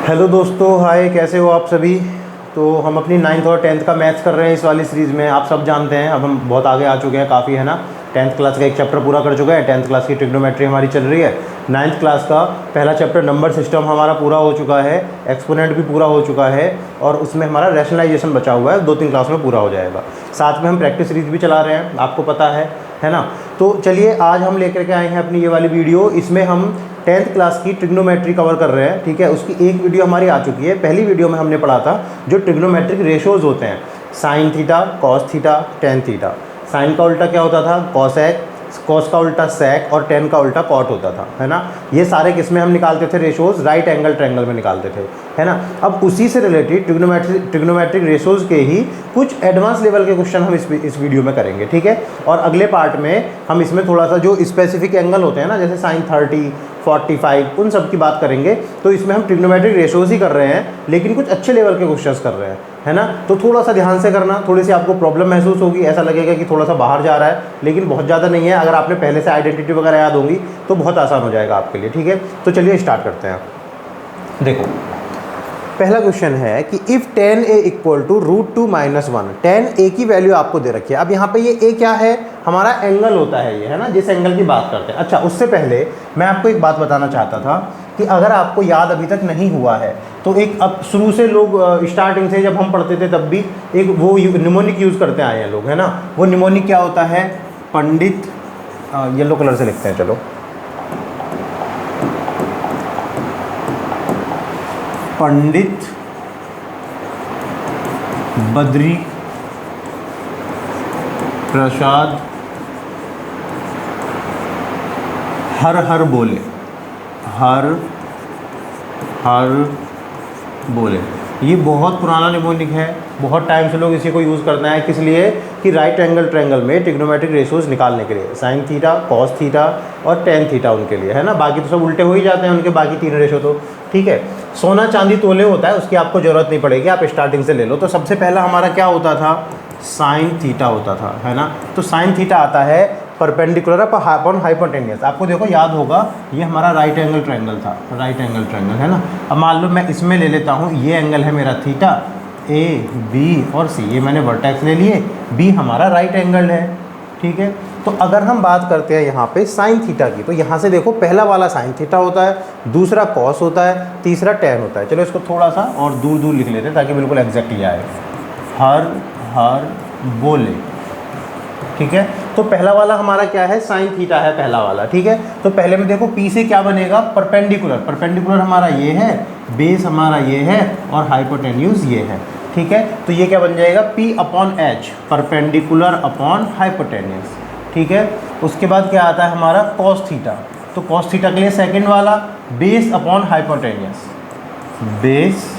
Hello दोस्तों, हाय, कैसे हो आप सभी। तो हम अपनी 9th और 10th का मैथ्स कर रहे हैं इस वाली सीरीज़ में। आप सब जानते हैं, अब हम बहुत आगे आ चुके हैं, काफ़ी है ना। 10th क्लास का एक चैप्टर पूरा कर चुके हैं, 10th क्लास की ट्रिग्नोमेट्री हमारी चल रही है। 9th क्लास का पहला चैप्टर नंबर सिस्टम हमारा पूरा हो चुका है, एक्सपोनेंट भी पूरा हो चुका है, और उसमें हमारा रैशनलाइजेशन बचा हुआ है, 2-3 क्लास में पूरा हो जाएगा। साथ में हम प्रैक्टिस सीरीज़ भी चला रहे हैं, आपको पता है ना। तो चलिए आज हम लेकर के आए हैं अपनी ये वाली वीडियो। इसमें हम 10th क्लास की ट्रिग्नोमेट्री कवर कर रहे हैं, ठीक है। उसकी एक वीडियो हमारी आ चुकी है। पहली वीडियो में हमने पढ़ा था जो ट्रिग्नोमेट्रिक रेशोज़ होते हैं, sine theta, cos theta, tan theta. Sine का उल्टा क्या होता था? कॉसेक, कॉस का उल्टा सेक, और टेन का उल्टा कॉट होता था, है ना। ये सारे किसमें हम निकालते थे? रेशोज़ राइट एंगल ट्रायंगल में निकालते थे, है ना। अब उसी से रिलेटेड ट्रिग्नोमेट्रिक रेशोज़ के ही कुछ एडवांस लेवल के क्वेश्चन हम इस वीडियो में करेंगे, ठीक है। और अगले पार्ट में हम इसमें थोड़ा सा जो स्पेसिफिक एंगल होते हैं ना, जैसे साइन 30, 45, उन सब की बात करेंगे। तो इसमें हम ट्रिग्नोमेट्रिक रेशोज़ ही कर रहे हैं, लेकिन कुछ अच्छे लेवल के क्वेश्चंस कर रहे हैं, है ना। तो थोड़ा सा ध्यान से करना, थोड़ी सी आपको प्रॉब्लम महसूस होगी, ऐसा लगेगा कि थोड़ा सा बाहर जा रहा है, लेकिन बहुत ज़्यादा नहीं है। अगर आपने पहले से आइडेंटिटी वगैरह याद होंगी तो बहुत आसान हो जाएगा आपके लिए, ठीक है। तो चलिए स्टार्ट करते हैं। देखो, पहला क्वेश्चन है कि if tan a equal to √2 - 1, tan a की वैल्यू आपको दे रखी है। अब यहाँ पे ये a क्या है? हमारा एंगल होता है ये, है ना, जिस एंगल की बात करते हैं। अच्छा, उससे पहले मैं आपको एक बात बताना चाहता था कि अगर आपको याद अभी तक नहीं हुआ है तो एक, अब शुरू से लोग स्टार्टिंग से जब हम पढ़ते थे तब भी एक वो निमोनिक यूज़ करते आए हैं लोग, है ना। वो निमोनिक क्या होता है? पंडित, येलो कलर से लिखते हैं, चलो, पंडित बद्री प्रसाद हर हर बोले, हर हर बोले। ये बहुत पुराना निमोनिक है, बहुत टाइम से लोग इसी को यूज़ करना है। किस लिए? कि राइट एंगल ट्रायंगल में ट्रिग्नोमेट्रिक रेशोज़ निकालने के लिए, साइन थीटा, कॉस थीटा और टेन थीटा उनके लिए, है ना। बाकी तो सब उल्टे हो ही जाते हैं उनके, बाकी 3 रेशो तो, ठीक है। सोना चांदी तोले होता है, उसकी आपको ज़रूरत नहीं पड़ेगी, आप स्टार्टिंग से ले लो। तो सबसे पहला हमारा क्या होता था? साइन थीटा होता था, है ना। तो साइन थीटा आता है परपेंडिकुलर अपॉन हाइपोटेन्यूस। आपको देखो याद होगा, ये हमारा राइट एंगल ट्रायंगल था, राइट एंगल ट्रायंगल, है ना। अब मान लो मैं इसमें ले लेता हूँ, ये एंगल है मेरा थीटा, ए, बी और सी, ये मैंने वर्टेक्स ले लिए, बी हमारा राइट एंगल है, ठीक है। तो अगर हम बात करते हैं यहाँ पे साइन थीटा की, तो यहाँ से देखो पहला वाला साइन थीटा होता है, दूसरा कॉस होता है, तीसरा टेन होता है। चलो इसको थोड़ा सा और दूर दूर लिख लेते हैं ताकि बिल्कुल एग्जैक्टली आए। हर हर बोले, ठीक है। तो पहला वाला हमारा क्या है? साइन थीटा है पहला वाला, ठीक है। तो पहले में देखो पी से क्या बनेगा? परपेंडिकुलर, परपेंडिकुलर हमारा ये है, बेस हमारा ये है और हाइपोटेन्यूज ये है, ठीक है। तो ये क्या बन जाएगा? P upon H, perpendicular upon hypotenuse, ठीक है। उसके बाद क्या आता है हमारा? Cos theta. तो कॉस थीटा के लिए सेकंड वाला base upon hypotenuse, base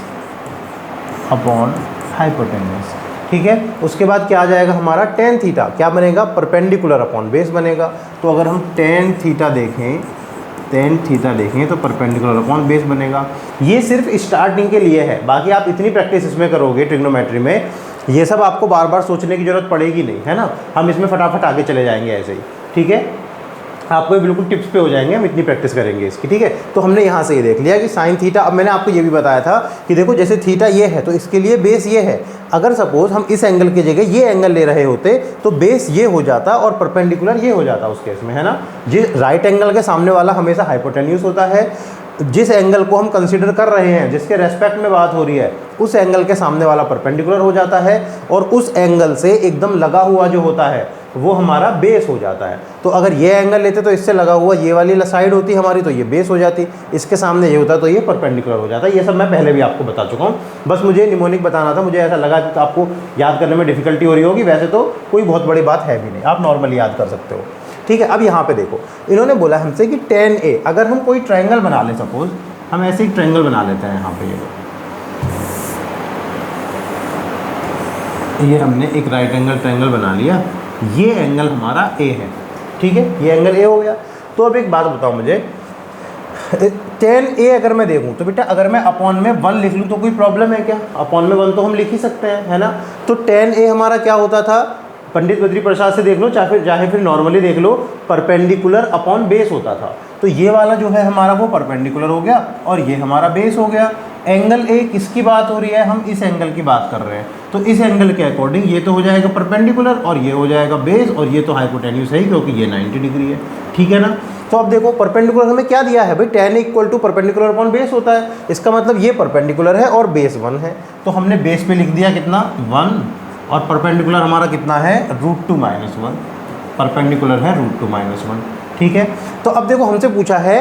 upon hypotenuse, ठीक है। उसके बाद क्या आ जाएगा हमारा? Tan theta. क्या बनेगा? परपेंडिकुलर अपॉन बेस बनेगा। तो अगर हम टेन थीटा देखें तो परपेंडिकुलर अपॉन बेस बनेगा। ये सिर्फ स्टार्टिंग के लिए है, बाकी आप इतनी प्रैक्टिस इसमें करोगे ट्रिग्नोमेट्री में, ये सब आपको बार बार सोचने की ज़रूरत पड़ेगी नहीं, है ना। हम इसमें फटाफट आगे चले जाएंगे ऐसे ही, ठीक है। आपको ये बिल्कुल टिप्स पे हो जाएंगे, हम इतनी प्रैक्टिस करेंगे इसकी, ठीक है। तो हमने यहाँ से ये देख लिया कि साइन थीटा। अब मैंने आपको ये भी बताया था कि देखो जैसे थीटा ये है तो इसके लिए बेस ये है। अगर सपोज हम इस एंगल की जगह ये एंगल ले रहे होते तो बेस ये हो जाता और परपेंडिकुलर ये हो जाता उस केस में, है ना। जिस राइट एंगल के सामने वाला हमेशा हाइपोटेन्यूस होता है। जिस एंगल को हम कंसीडर कर रहे हैं, जिसके रेस्पेक्ट में बात हो रही है, उस एंगल के सामने वाला परपेंडिकुलर हो जाता है, और उस एंगल से एकदम लगा हुआ जो होता है वो हमारा बेस हो जाता है। तो अगर ये एंगल लेते तो इससे लगा हुआ ये वाली साइड होती हमारी, तो ये बेस हो जाती, इसके सामने ये होता तो ये परपेंडिकुलर हो जाता। ये सब मैं पहले भी आपको बता चुका हूँ, बस मुझे निमोनिक बताना था। मुझे ऐसा लगा कि आपको याद करने में डिफिकल्टी हो रही होगी, वैसे तो कोई बहुत बड़ी बात है भी नहीं, आप नॉर्मली याद कर सकते हो, ठीक है। अब यहाँ पे देखो, इन्होंने बोला हमसे कि tan a, अगर हम कोई ट्रायंगल बना लें, सपोज हम ऐसे ही ट्रायंगल बना लेते हैं यहाँ पे, ये हमने एक राइट एंगल ट्रायंगल बना लिया, ये एंगल हमारा a है, ठीक है, ये एंगल a हो गया। तो अब एक बात बताओ मुझे, tan a अगर मैं देखूँ तो बेटा अगर मैं अपॉन में 1 लिख लूँ तो कोई प्रॉब्लम है क्या? अपॉन में 1 तो हम लिख ही सकते हैं, है ना। तो tan a हमारा क्या होता था? पंडित बद्री प्रसाद से देख लो, चाहे फिर नॉर्मली देख लो, परपेंडिकुलर अपॉन बेस होता था। तो ये वाला जो है हमारा वो परपेंडिकुलर हो गया और ये हमारा बेस हो गया। एंगल ए किसकी बात हो रही है, हम इस एंगल की बात कर रहे हैं, तो इस एंगल के अकॉर्डिंग ये तो हो जाएगा परपेंडिकुलर और ये हो जाएगा बेस और ये तो हाइपोटेन्यूज है क्योंकि ये 90 डिग्री है, ठीक है ना। तो अब देखो परपेंडिकुलर हमें क्या दिया है भाई, tan equal to perpendicular upon base होता है, इसका मतलब ये परपेंडिकुलर है और बेस 1 है, तो हमने बेस पे लिख दिया कितना 1 और परपेंडिकुलर हमारा कितना है √2 - 1, परपेंडिकुलर है √2 - 1, ठीक है। तो अब देखो हमसे पूछा है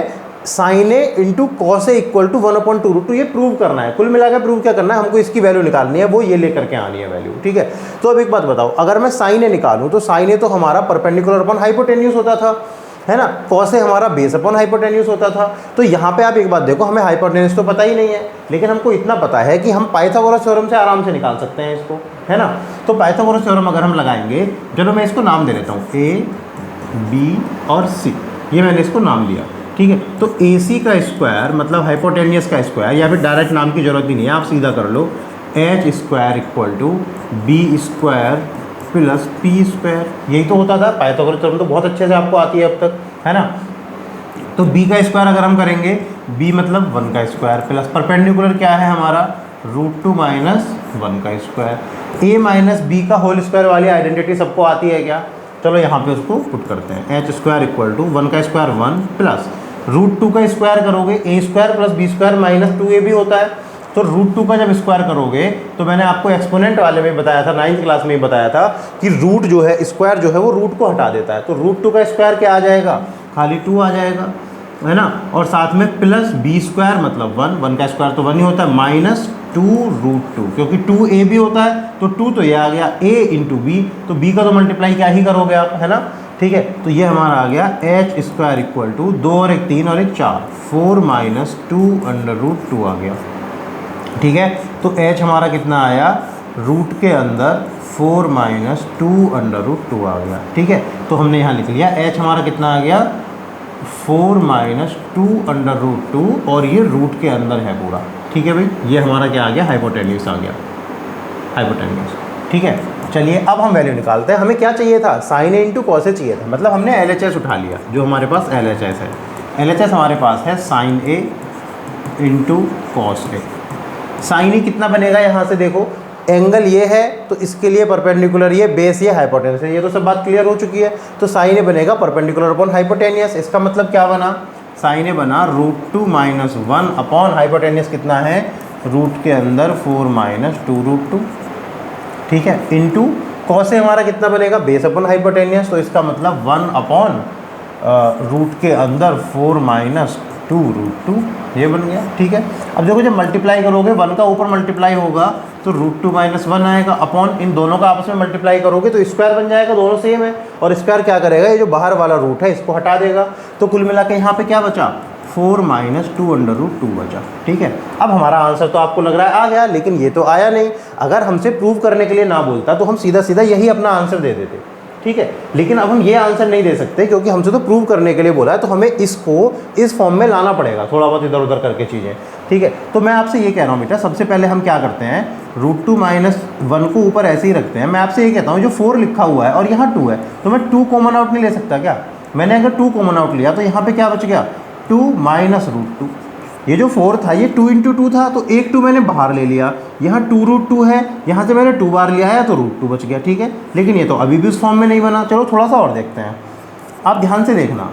sin a into cos A equal to 1/2√2, ये प्रूव करना है, कुल मिलाकर प्रूव क्या करना है, हमको इसकी वैल्यू निकालनी है, वो ये लेकर के आनी है वैल्यू, ठीक है। तो अब एक बात बताओ, अगर मैं sin a निकालूं तो sin a तो हमारा परपेंडिकुलर अपॉन हाइपोटेन्यूज होता था, है ना, कॉस ए हमारा बेस अपॉन हाइपोटेन्यूज होता था। तो यहाँ पे आप एक बात देखो, हमें हाइपोटेन्यूज तो पता ही नहीं है, लेकिन हमको इतना पता है कि हम पाइथागोरस थ्योरम से आराम से निकाल सकते हैं इसको, है ना। तो पाइथागोरस थ्योरम अगर हम लगाएंगे, चलो मैं इसको नाम दे देता हूँ A, B और C, ये मैंने इसको नाम लिया, ठीक है। तो AC का स्क्वायर मतलब हाइपोटेन्यूज का स्क्वायर, या फिर डायरेक्ट नाम की जरूरत ही नहीं है, आप सीधा कर लो, H square equal to B square plus P square, यही तो होता था। पाइथागोरस थ्योरम तो बहुत अच्छे से आपको आती है अब तक, है ना। तो B का स्क्वायर अगर हम करेंगे, B मतलब 1 का स्क्वायर प्लस परपेंडिकुलर क्या है हमारा √2 - 1 का स्क्वायर, A माइनस B का होल स्क्वायर वाली आइडेंटिटी सबको आती है क्या, चलो यहाँ पे उसको पुट करते हैं। H स्क्वायर इक्वल टू 1 का स्क्वायर 1 प्लस √2 का स्क्वायर करोगे A square plus B square minus 2A भी होता है, तो √2 का जब स्क्वायर करोगे, तो मैंने आपको एक्सपोनेंट वाले में बताया था, 9th क्लास में ही बताया था कि रूट जो है स्क्वायर जो है वो रूट को हटा देता है, तो √2 का स्क्वायर क्या आ जाएगा, खाली 2 आ जाएगा, है ना। और साथ में प्लस B स्क्वायर मतलब 1 का स्क्वायर तो 1 ही होता है, माइनस 2√2, क्योंकि 2A भी होता है तो 2 तो ये आ गया A इंटू B, तो B का तो मल्टीप्लाई क्या ही करोगे आप, है ना, ठीक है। तो ये हमारा आ गया H स्क्वायर इक्वल टू 2 और 1 3 और 1 4, 4 माइनस 2√2 आ गया, ठीक है। तो H हमारा कितना आया, रूट के अंदर 4 माइनस 2√2 आ गया, ठीक है। तो हमने यहाँ लिख लिया H हमारा कितना आ गया 4 माइनस 2√2 और ये रूट के अंदर है पूरा, ठीक है भाई। ये हमारा क्या आ गया, हाइपोटेन्यूज आ गया, हाइपोटेन्यूज, ठीक है। चलिए अब हम वैल्यू निकालते हैं। हमें क्या चाहिए था, sin a इंटू कॉस ए चाहिए था, मतलब हमने LHS उठा लिया, जो हमारे पास LHS है। LHS हमारे पास है sin a into cos A. Sine A कितना बनेगा, यहाँ से देखो एंगल ये है तो इसके लिए परपेंडिकुलर ये, बेस ये, हाइपोटेन्यूज है, ये तो सब बात क्लियर हो चुकी है। तो साइन ए बनेगा परपेंडिकुलर अपॉन हाइपोटेन्यूज, इसका मतलब क्या बना, साइन ए बना √2 - 1 अपॉन हाइपोटेन्यूज कितना है, रूट के अंदर 4 माइनस 2√2, ठीक है, इंटू कॉस ए हमारा कितना बनेगा, बेस अपॉन हाइपोटेन्यूज, तो इसका मतलब 1 अपॉन रूट के अंदर 4 माइनस 2√2, ये बन गया, ठीक है। अब देखो जब मल्टीप्लाई करोगे 1 का ऊपर मल्टीप्लाई होगा तो √2 - 1 आएगा, अपॉन इन दोनों का आपस में मल्टीप्लाई करोगे तो स्क्वायर बन जाएगा, दोनों सेम है, और स्क्वायर क्या करेगा, ये जो बाहर वाला रूट है इसको हटा देगा, तो कुल मिला के यहाँ पे क्या बचा, 4 माइनस 2√2 बचा, ठीक है। अब हमारा आंसर तो आपको लग रहा है आ गया, लेकिन ये तो आया नहीं। अगर हमसे प्रूव करने के लिए ना बोलता तो हम सीधा सीधा यही अपना आंसर दे देते, ठीक है। लेकिन अब हम ये आंसर नहीं दे सकते क्योंकि हमसे तो प्रूव करने के लिए बोला है, तो हमें इसको इस फॉर्म में लाना पड़ेगा, थोड़ा बहुत इधर उधर करके चीज़ें, ठीक है। तो मैं आपसे ये कह रहा हूँ बेटा, सबसे पहले हम क्या करते हैं, √2 - 1 को ऊपर ऐसे ही रखते हैं। मैं आपसे ये कहता हूँ जो 4 लिखा हुआ है और यहाँ 2 है, तो मैं 2 कॉमन आउट नहीं ले सकता क्या, मैंने अगर 2 कॉमन आउट लिया तो यहाँ पे क्या बच गया, 2 माइनस √2, ये जो 4 था ये 2 इंटू 2 था, तो एक 2 मैंने बाहर ले लिया, यहाँ 2√2 है, यहाँ से मैंने 2 बार लिया है तो √2 बच गया, ठीक है। लेकिन ये तो अभी भी उस फॉर्म में नहीं बना, चलो थोड़ा सा और देखते हैं। आप ध्यान से देखना,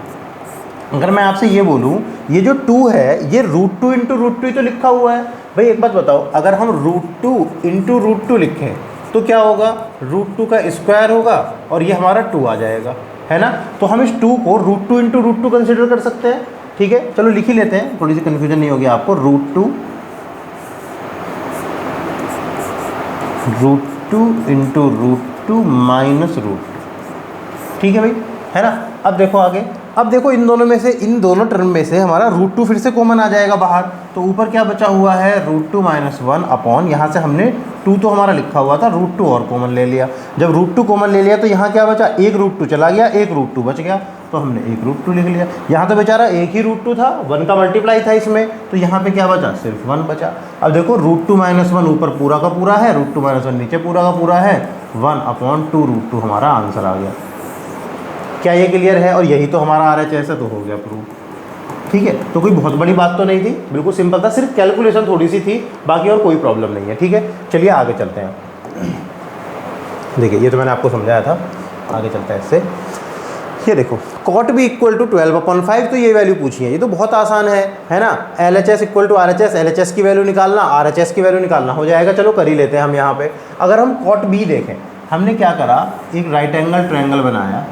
अगर मैं आपसे ये बोलूँ ये जो 2 है ये √2 इंटू √2 ही तो लिखा हुआ है। भाई एक बात बताओ, अगर हम √2 इंटू √2 लिखें तो क्या होगा, √2 का स्क्वायर होगा और ये हमारा 2 आ जाएगा, है ना। तो हम इस 2 को √2 इंटू √2 कंसिडर कर सकते हैं, ठीक है। चलो लिख ही लेते हैं, थोड़ी सी कन्फ्यूजन नहीं होगी आपको, √2 इंटू √2 माइनस √2, ठीक है भाई, है ना। अब देखो आगे, अब देखो इन दोनों में से, इन दोनों टर्म में से हमारा √2 फिर से कॉमन आ जाएगा बाहर, तो ऊपर क्या बचा हुआ है √2 - 1 अपॉन, यहाँ से हमने 2 तो हमारा लिखा हुआ था, √2 और कॉमन ले लिया। जब √2 कॉमन ले लिया तो यहाँ क्या बचा, एक √2 चला गया, एक √2 बच गया, तो हमने एक √2 लिख लिया। यहाँ तो बेचारा एक ही √2 था, 1 का मल्टीप्लाई था इसमें, तो यहाँ पे क्या बचा, सिर्फ 1 बचा। अब देखो √2 - 1 ऊपर पूरा का पूरा है, √2 - 1 नीचे पूरा का पूरा है, 1/2 √2 हमारा आंसर आ गया। क्या ये क्लियर है? और यही तो हमारा RHS है, तो हो गया प्रूव। ठीक है, तो कोई बहुत बड़ी बात तो नहीं थी, बिल्कुल सिंपल था, सिर्फ कैलकुलेशन थोड़ी सी थी, बाकी और कोई प्रॉब्लम नहीं है। ठीक है, चलिए आगे चलते हैं। देखिए ये तो मैंने आपको समझाया था, आगे चलते हैं इससे। ये देखो cot b = 12/5, तो ये वैल्यू पूछी है, ये तो बहुत आसान है ना। LHS = RHS, LHS की वैल्यू निकालना, RHS की वैल्यू निकालना, हो जाएगा। चलो कर ही लेते हैं हम यहाँ पे। अगर हम cot b देखें, हमने क्या करा, एक राइट एंगल ट्रायंगल बनाया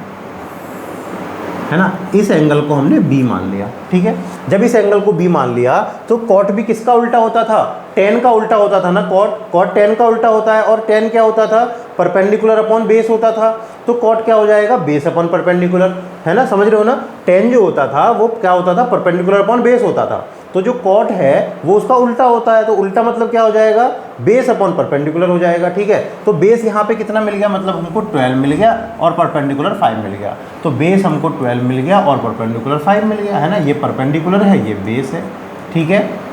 है ना, इस एंगल को हमने b मान लिया। ठीक है, जब इस एंगल को b मान लिया तो cot b किसका उल्टा होता था, tan का उल्टा होता था ना। cot tan का उल्टा होता है, और tan क्या होता था, परपेंडिकुलर अपॉन बेस होता था। तो cot क्या हो जाएगा, बेस अपॉन परपेंडिकुलर, है ना, समझ रहे हो ना। tan जो होता था वो क्या होता था, परपेंडिकुलर अपॉन बेस होता था। तो जो cot है वो उसका उल्टा होता है, तो उल्टा मतलब क्या हो जाएगा, बेस अपॉन परपेंडिकुलर हो जाएगा। ठीक है, तो बेस यहाँ पे कितना मिल गया, मतलब हमको 12 मिल गया और परपेंडिकुलर 5 मिल गया। तो बेस हमको 12 मिल गया और परपेंडिकुलर 5 मिल गया, है ना। ये परपेंडिकुलर है, ये बेस है। ठीक है,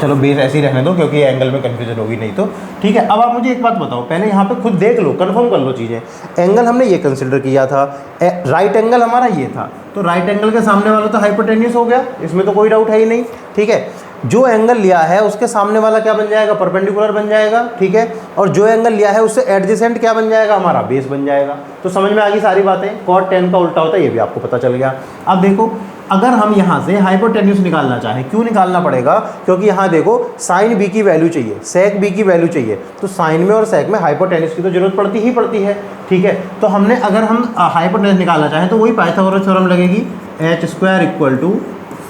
चलो बेस ऐसे ही रहने दो, क्योंकि एंगल में कन्फ्यूजन होगी नहीं तो। ठीक है, अब आप मुझे एक बात बताओ, पहले यहाँ पे खुद देख लो, कंफर्म कर लो चीज़ें। एंगल हमने ये कंसिडर किया था, राइट एंगल हमारा ये था, तो राइट एंगल के सामने वाला तो हाइपोटेन्यूस हो गया, इसमें तो कोई डाउट है ही नहीं। ठीक है, जो एंगल लिया है उसके सामने वाला क्या बन जाएगा, परपेंडिकुलर बन जाएगा। ठीक है, और जो एंगल लिया है उससे एडजेसेंट क्या बन जाएगा, हमारा बेस बन जाएगा। तो समझ में आ गई सारी बातें। cot tan का उल्टा होता है, ये भी आपको पता चल गया। अब देखो, अगर हम यहाँ से हाइपोटेन्यूस निकालना चाहें, क्यों निकालना पड़ेगा, क्योंकि यहाँ देखो साइन b की वैल्यू चाहिए, सेक b की वैल्यू चाहिए, तो साइन में और सेक में हाइपोटेन्यूस की तो जरूरत पड़ती ही पड़ती है। ठीक है, तो हमने अगर हम हाइपोटेन्यूस निकालना चाहें तो वही पाइथागोरस थ्योरम लगेगी, h² =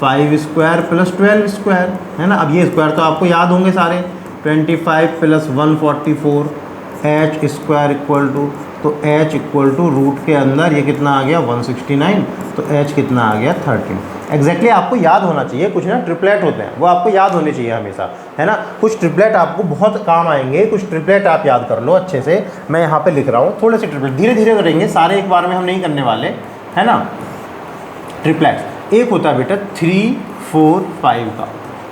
5² + 12², है ना। अब ये स्क्वायर तो आपको याद होंगे सारे, 25 + 144, h² तो h रूट के अंदर ये कितना आ गया, 169, तो h कितना आ गया, 13। एग्जैक्टली आपको याद होना चाहिए, कुछ ना ट्रिपलेट होते हैं वो आपको याद होने चाहिए हमेशा, है ना। कुछ ट्रिपलेट आपको बहुत काम आएंगे, कुछ ट्रिपलेट आप याद कर लो अच्छे से। मैं यहाँ पे लिख रहा हूँ, थोड़े से ट्रिपलेट धीरे धीरे करेंगे, सारे एक बार में हम नहीं करने वाले, है ना। ट्रिपलेट एक होता है बेटा 3, 4, 5 का।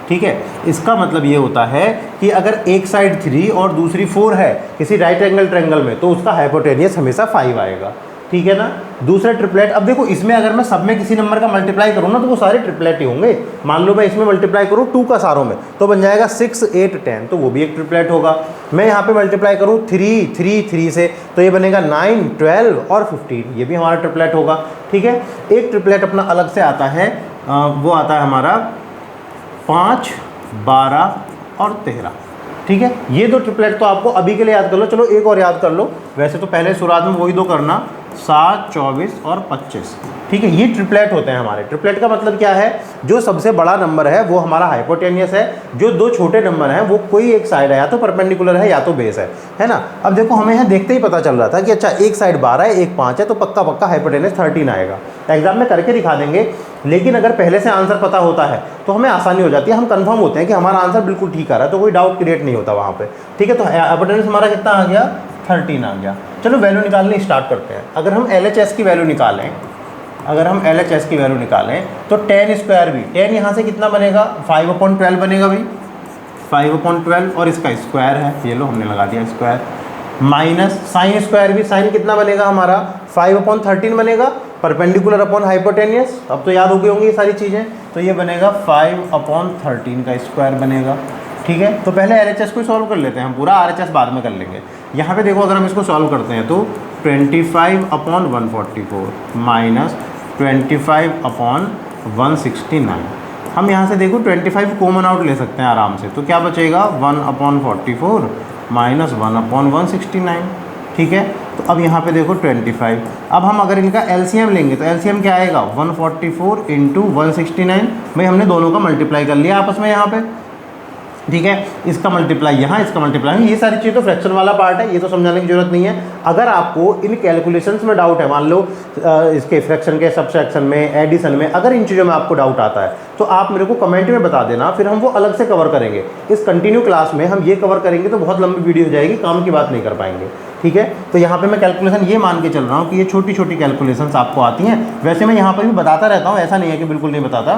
ठीक है, इसका मतलब ये होता है कि अगर एक साइड 3 और दूसरी 4 है किसी राइट एंगल ट्रायंगल में, तो उसका हाइपोटेनियस हमेशा 5 आएगा। ठीक है ना। दूसरा ट्रिपलेट, अब देखो इसमें अगर मैं सब में किसी नंबर का मल्टीप्लाई करूँ ना, तो वो सारे ट्रिपलेट ही होंगे। मान लो मैं इसमें मल्टीप्लाई करूँ 2 का सारों में, तो बन जाएगा 6, 8, 10, तो वो भी एक ट्रिपलेट होगा। मैं यहाँ पे मल्टीप्लाई करूँ 3, 3, 3 से, तो ये बनेगा 9, 12 और 15, ये भी हमारा ट्रिपलेट होगा। ठीक है, एक ट्रिपलेट अपना अलग से आता है, वो आता है हमारा 5, 12 और 13। ठीक है, ये दो ट्रिपलेट तो आपको अभी के लिए याद कर लो। चलो एक और याद कर लो, वैसे तो पहले शुरुआत में वही दो करना, 7, 24 और 25। ठीक है, ये ट्रिपलेट होते हैं हमारे। ट्रिपलेट का मतलब क्या है, जो सबसे बड़ा नंबर है वो हमारा हाइपोटेनियस है, जो दो छोटे नंबर हैं वो कोई एक साइड है, या तो परपेंडिकुलर है या तो बेस है ना। अब देखो हमें यहाँ देखते ही पता चल रहा था कि अच्छा एक साइड 12 है, एक 5 है, तो पक्का पक्का हाइपोटेनियस 13 आएगा। एग्जाम में करके दिखा देंगे, लेकिन अगर पहले से आंसर पता होता है तो हमें आसानी हो जाती है, हम कंफर्म होते हैं कि हमारा आंसर बिल्कुल ठीक आ रहा है, तो कोई डाउट क्रिएट नहीं होता वहाँ पे। ठीक है, तो हाइपोटेनियस हमारा कितना आ गया, 13 आ गया। चलो वैल्यू निकालनी स्टार्ट करते हैं। अगर हम LHS की वैल्यू निकालें, तो tan स्क्वायर भी, tan यहाँ से कितना बनेगा, 5/12 बनेगा भाई, 5/12, और इसका स्क्वायर है, ये लो हमने लगा दिया स्क्वायर, माइनस साइन स्क्वायर भी, साइन कितना बनेगा हमारा 5/13 बनेगा, परपेंडिकुलर अपॉन हाइपोटेनियस। अब तो याद हो गई होंगी ये सारी चीज़ें, तो ये बनेगा 5/13 का स्क्वायर बनेगा। ठीक है, तो पहले LHS को सॉल्व कर लेते हैं, हम पूरा RHS बाद में कर लेंगे। यहाँ पे देखो अगर हम इसको सॉल्व करते हैं तो 25/144 माइनस 25/169। हम यहाँ से देखो 25 कॉमन आउट ले सकते हैं आराम से, तो क्या बचेगा 1/44 माइनस 1/169। ठीक है, तो अब यहाँ पे देखो 25। अब हम अगर इनका LCM लेंगे तो LCM क्या आएगा, 144 × 169। भाई हमने दोनों का मल्टीप्लाई कर लिया आपस में यहाँ पे, ठीक है, इसका मल्टीप्लाई यहाँ, इसका मल्टीप्लाई, ये सारी चीज़ तो फ्रैक्शन वाला पार्ट है, ये तो समझाने की जरूरत नहीं है। अगर आपको इन कैलकुलेशंस में डाउट है, मान लो इसके फ्रैक्शन के, सब्सट्रैक्शन में, एडिशन में, अगर इन चीज़ों में आपको डाउट आता है तो आप मेरे को कमेंट में बता देना, फिर हम वो अलग से कवर करेंगे। इस कंटिन्यू क्लास में हम ये कवर करेंगे तो बहुत लंबी वीडियो हो जाएगी, काम की बात नहीं कर पाएंगे। ठीक है, तो यहाँ पे मैं कैलकुलेशन ये मान के चल रहा हूँ कि ये छोटी छोटी कैलकुलेशंस आपको आती हैं। वैसे मैं यहाँ पर भी बताता रहता हूँ, ऐसा नहीं है कि बिल्कुल नहीं बताता।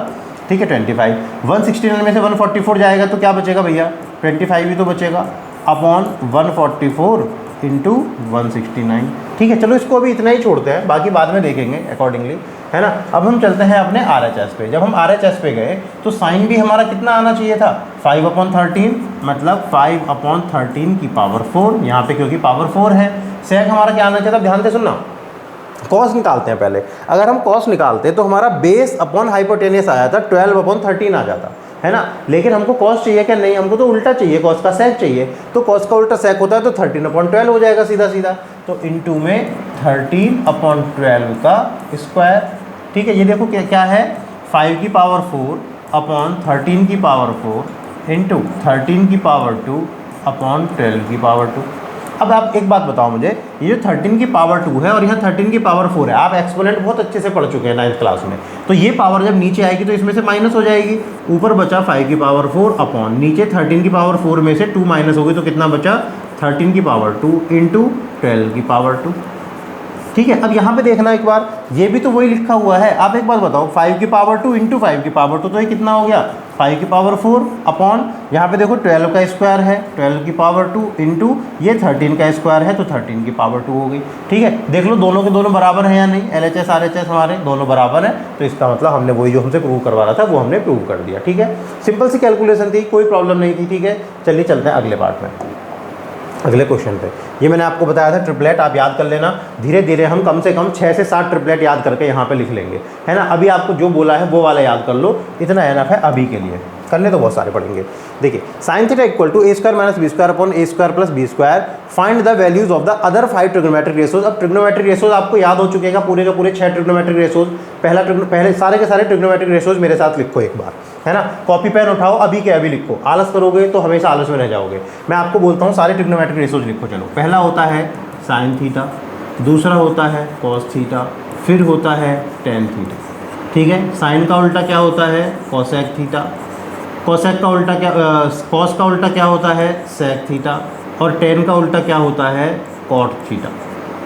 ठीक है, 25 169 में से 144 जाएगा तो क्या बचेगा भैया, 25 ही तो बचेगा अपॉन 144 इंटू 169। ठीक है, चलो इसको अभी इतना ही छोड़ते हैं, बाकी बाद में देखेंगे अकॉर्डिंगली, है ना। अब हम चलते हैं अपने RHS पे। जब हम RHS पे गए तो साइन भी हमारा कितना आना चाहिए था, 5/13, मतलब 5/13 की पावर 4, यहाँ पे क्योंकि पावर 4 है। सेक हमारा क्या आना चाहिए था, ध्यान से सुनना, कॉस निकालते हैं पहले। अगर हम कॉस निकालते तो हमारा बेस अपॉन हाइपोटेनियस आया था 12/13 आ जाता, है ना। लेकिन हमको कॉस चाहिए क्या, नहीं, हमको तो उल्टा चाहिए, कॉस का सेक चाहिए। तो कॉस का उल्टा सेक होता है तो 13/12 हो जाएगा सीधा सीधा। तो इंटू में 13/12 का स्क्वायर। ठीक है, ये देखो क्या क्या है, 5 की पावर 4 अपॉन 13 की पावर 4 इंटू 13 की पावर 2 अपॉन 12 की पावर 2। अब आप एक बात बताओ मुझे, ये जो 13 की पावर 2 है और यहाँ 13 की पावर 4 है, आप एक्सपोनेंट बहुत अच्छे से पढ़ चुके हैं 9th क्लास में। तो ये पावर जब नीचे आएगी तो इसमें से माइनस हो जाएगी, ऊपर बचा 5 की पावर 4 अपॉन नीचे 13 की पावर 4 में से 2 माइनस हो गई तो कितना बचा, 13 की पावर 2 इंटू 12 की पावर 2। ठीक है, अब यहाँ पे देखना एक बार, ये भी तो वही लिखा हुआ है। आप एक बार बताओ, 5 की पावर 2 इंटू 5 की पावर 2, तो ये कितना हो गया, 5 की पावर 4 अपॉन यहाँ पे देखो 12 का स्क्वायर है, 12 की पावर 2 इंटू ये 13 का स्क्वायर है तो 13 की पावर 2 हो गई। ठीक है, देख लो दोनों के दोनों बराबर हैं या नहीं, LHS RHS हमारे दोनों बराबर हैं, तो इसका मतलब हमने वही जो हमसे प्रूव करवा रहा था वो हमने प्रूव कर दिया। ठीक है, सिंपल सी कैलकुलेशन थी, कोई प्रॉब्लम नहीं थी। ठीक है, चलिए चलते हैं अगले पार्ट में, अगले क्वेश्चन पे। ये मैंने आपको बताया था ट्रिपलेट, आप याद कर लेना, धीरे धीरे हम कम से कम 6 से 7 ट्रिपलेट याद करके यहाँ पे लिख लेंगे, है ना। अभी आपको जो बोला है वो वाला याद कर लो, इतना एनफ है अभी के लिए, करने तो बहुत सारे पढ़ेंगे। देखिए, sine theta equal to a² - b² upon a² + b², find the values of the other 5 trigonometric ratios. अब ट्रिग्नोमेट्रिक रेशोज आपको याद हो चुके हैं पूरे के पूरे 6 ट्रिग्नोमेट्रिक रेशोज। पहले सारे के सारे ट्रिग्नोमेट्रिक रेशोज मेरे साथ लिखो एक बार, है ना। कॉपी पेन उठाओ, अभी के अभी लिखो, आलस करोगे तो हमेशा आलस में रह जाओगे। मैं आपको बोलता हूँ सारे ट्रिग्नोमेट्रिक रेशोज लिखो। चलो, पहला होता है साइन थीटा, दूसरा होता है कॉस थीटा, फिर होता है टेन थीटा। ठीक है, साइन का उल्टा क्या होता है, कोसेक थीटा, कोसेक का उल्टा क्या, कॉस का उल्टा क्या होता है, सेक थीटा, और टेन का उल्टा क्या होता है, कॉट थीटा,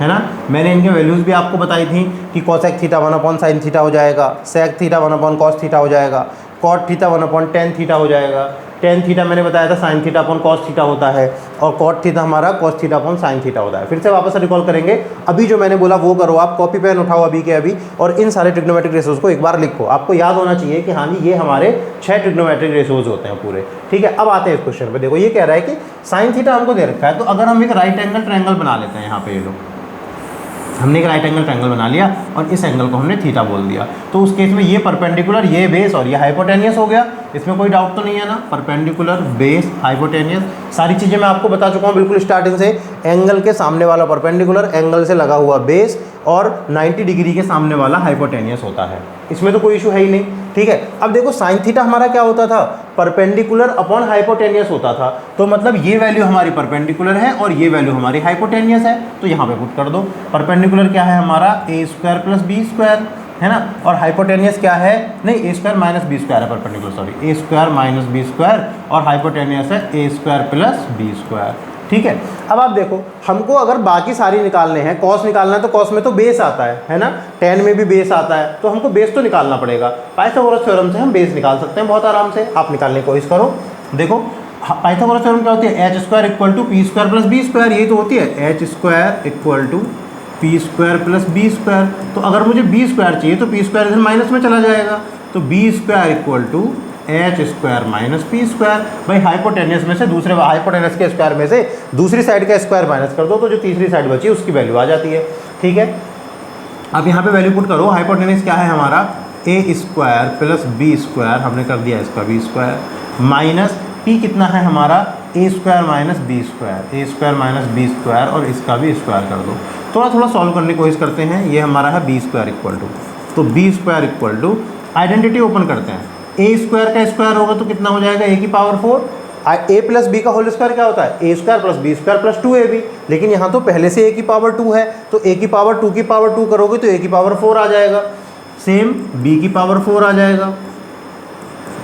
है ना। मैंने इनके वैल्यूज़ भी आपको बताई थी कि कोसेक थीटा 1/sin थीटा हो जाएगा, सेक थीटा 1/cos थीटा हो जाएगा, कॉट थीटा 1/tan थीटा हो जाएगा, टेन थीटा मैंने बताया था sine theta upon cos theta होता है, और कॉट थीटा हमारा cos theta upon sine theta होता है। फिर से वापस रिकॉल करेंगे, अभी जो मैंने बोला वो करो, आप कॉपी पेन उठाओ अभी के अभी और इन सारे ट्रिग्नोमेट्रिक रेशोज को एक बार लिखो। आपको याद होना चाहिए कि हाँ जी ये हमारे 6 ट्रिग्नोमेट्रिक रेशोज होते हैं पूरे। ठीक है, अब आते हैं इस क्वेश्चन पे। देखो ये कह रहा है कि साइन थीटा हमको दे रखा है, तो अगर हम एक राइट एंगल ट्रायंगल बना लेते हैं, यहाँ पे ये लो हमने एक राइट एंगल ट्रायंगल बना लिया और इस एंगल को हमने थीटा बोल दिया, तो उस केस में ये परपेंडिकुलर, ये बेस और ये हाइपोटेनियस हो गया। इसमें कोई डाउट तो नहीं है ना, परपेंडिकुलर, बेस, हाइपोटेनियस, सारी चीज़ें मैं आपको बता चुका हूँ बिल्कुल स्टार्टिंग से। एंगल के सामने वाला परपेंडिकुलर, एंगल से लगा हुआ बेस और 90 डिग्री के सामने वाला हाइपोटेनियस होता है, इसमें तो कोई इशू है ही नहीं। ठीक है, अब देखो साइन थीटा हमारा क्या होता था, परपेंडिकुलर अपॉन हाइपोटेनियस होता था, तो मतलब ये वैल्यू हमारी परपेंडिकुलर है और ये वैल्यू हमारी हाइपोटेनियस है, तो यहाँ पे पुट कर दो। परपेंडिकुलर क्या है हमारा, a² + b², है ना, और हाइपोटेनियस क्या है, नहीं a² - b² है परपेंडिकुलर, सॉरी a² - b² और हाइपोटेनियस है a² + b²। ठीक है, अब आप देखो हमको अगर बाकी सारी निकालने हैं, कॉस निकालना है तो कॉस में तो बेस आता है ना, टेन में भी बेस आता है, तो हमको बेस तो निकालना पड़ेगा। पाइथागोरस थ्योरम से हम बेस निकाल सकते हैं बहुत आराम से, आप निकालने की कोशिश करो। देखो पाइथागोरस थ्योरम क्या होती है, h² = p² + b², यही तो होती है, h² = p² + b²। तो अगर मुझे b² चाहिए तो p² इधर माइनस में चला जाएगा, तो b² = h² - p²। भाई हाइपोटेनियस में से दूसरे हाइपोटेनियस के स्क्वायर में से दूसरी साइड का स्क्वायर माइनस कर दो, तो जो तीसरी साइड बची उसकी वैल्यू आ जाती है। ठीक है, अब यहाँ पे वैल्यू पुट करो। हाइपोटेनियस क्या है हमारा, a² + b², हमने कर दिया इसका b² माइनस p कितना है हमारा, a² - b², और इसका भी स्क्वायर कर दो। थोड़ा थोड़ा सॉल्व करने की कोशिश करते हैं। ये हमारा है b² = तो b² = आइडेंटिटी ओपन करते हैं, a² का स्क्वायर होगा तो कितना हो जाएगा, a की पावर 4 ए प्लस बी का होल स्क्वायर क्या होता है, A square plus B square plus 2ab, लेकिन यहाँ तो पहले से ए की पावर 2 है, तो ए की पावर 2 की पावर 2 करोगे तो ए की पावर 4 आ जाएगा, सेम बी की पावर 4 आ जाएगा,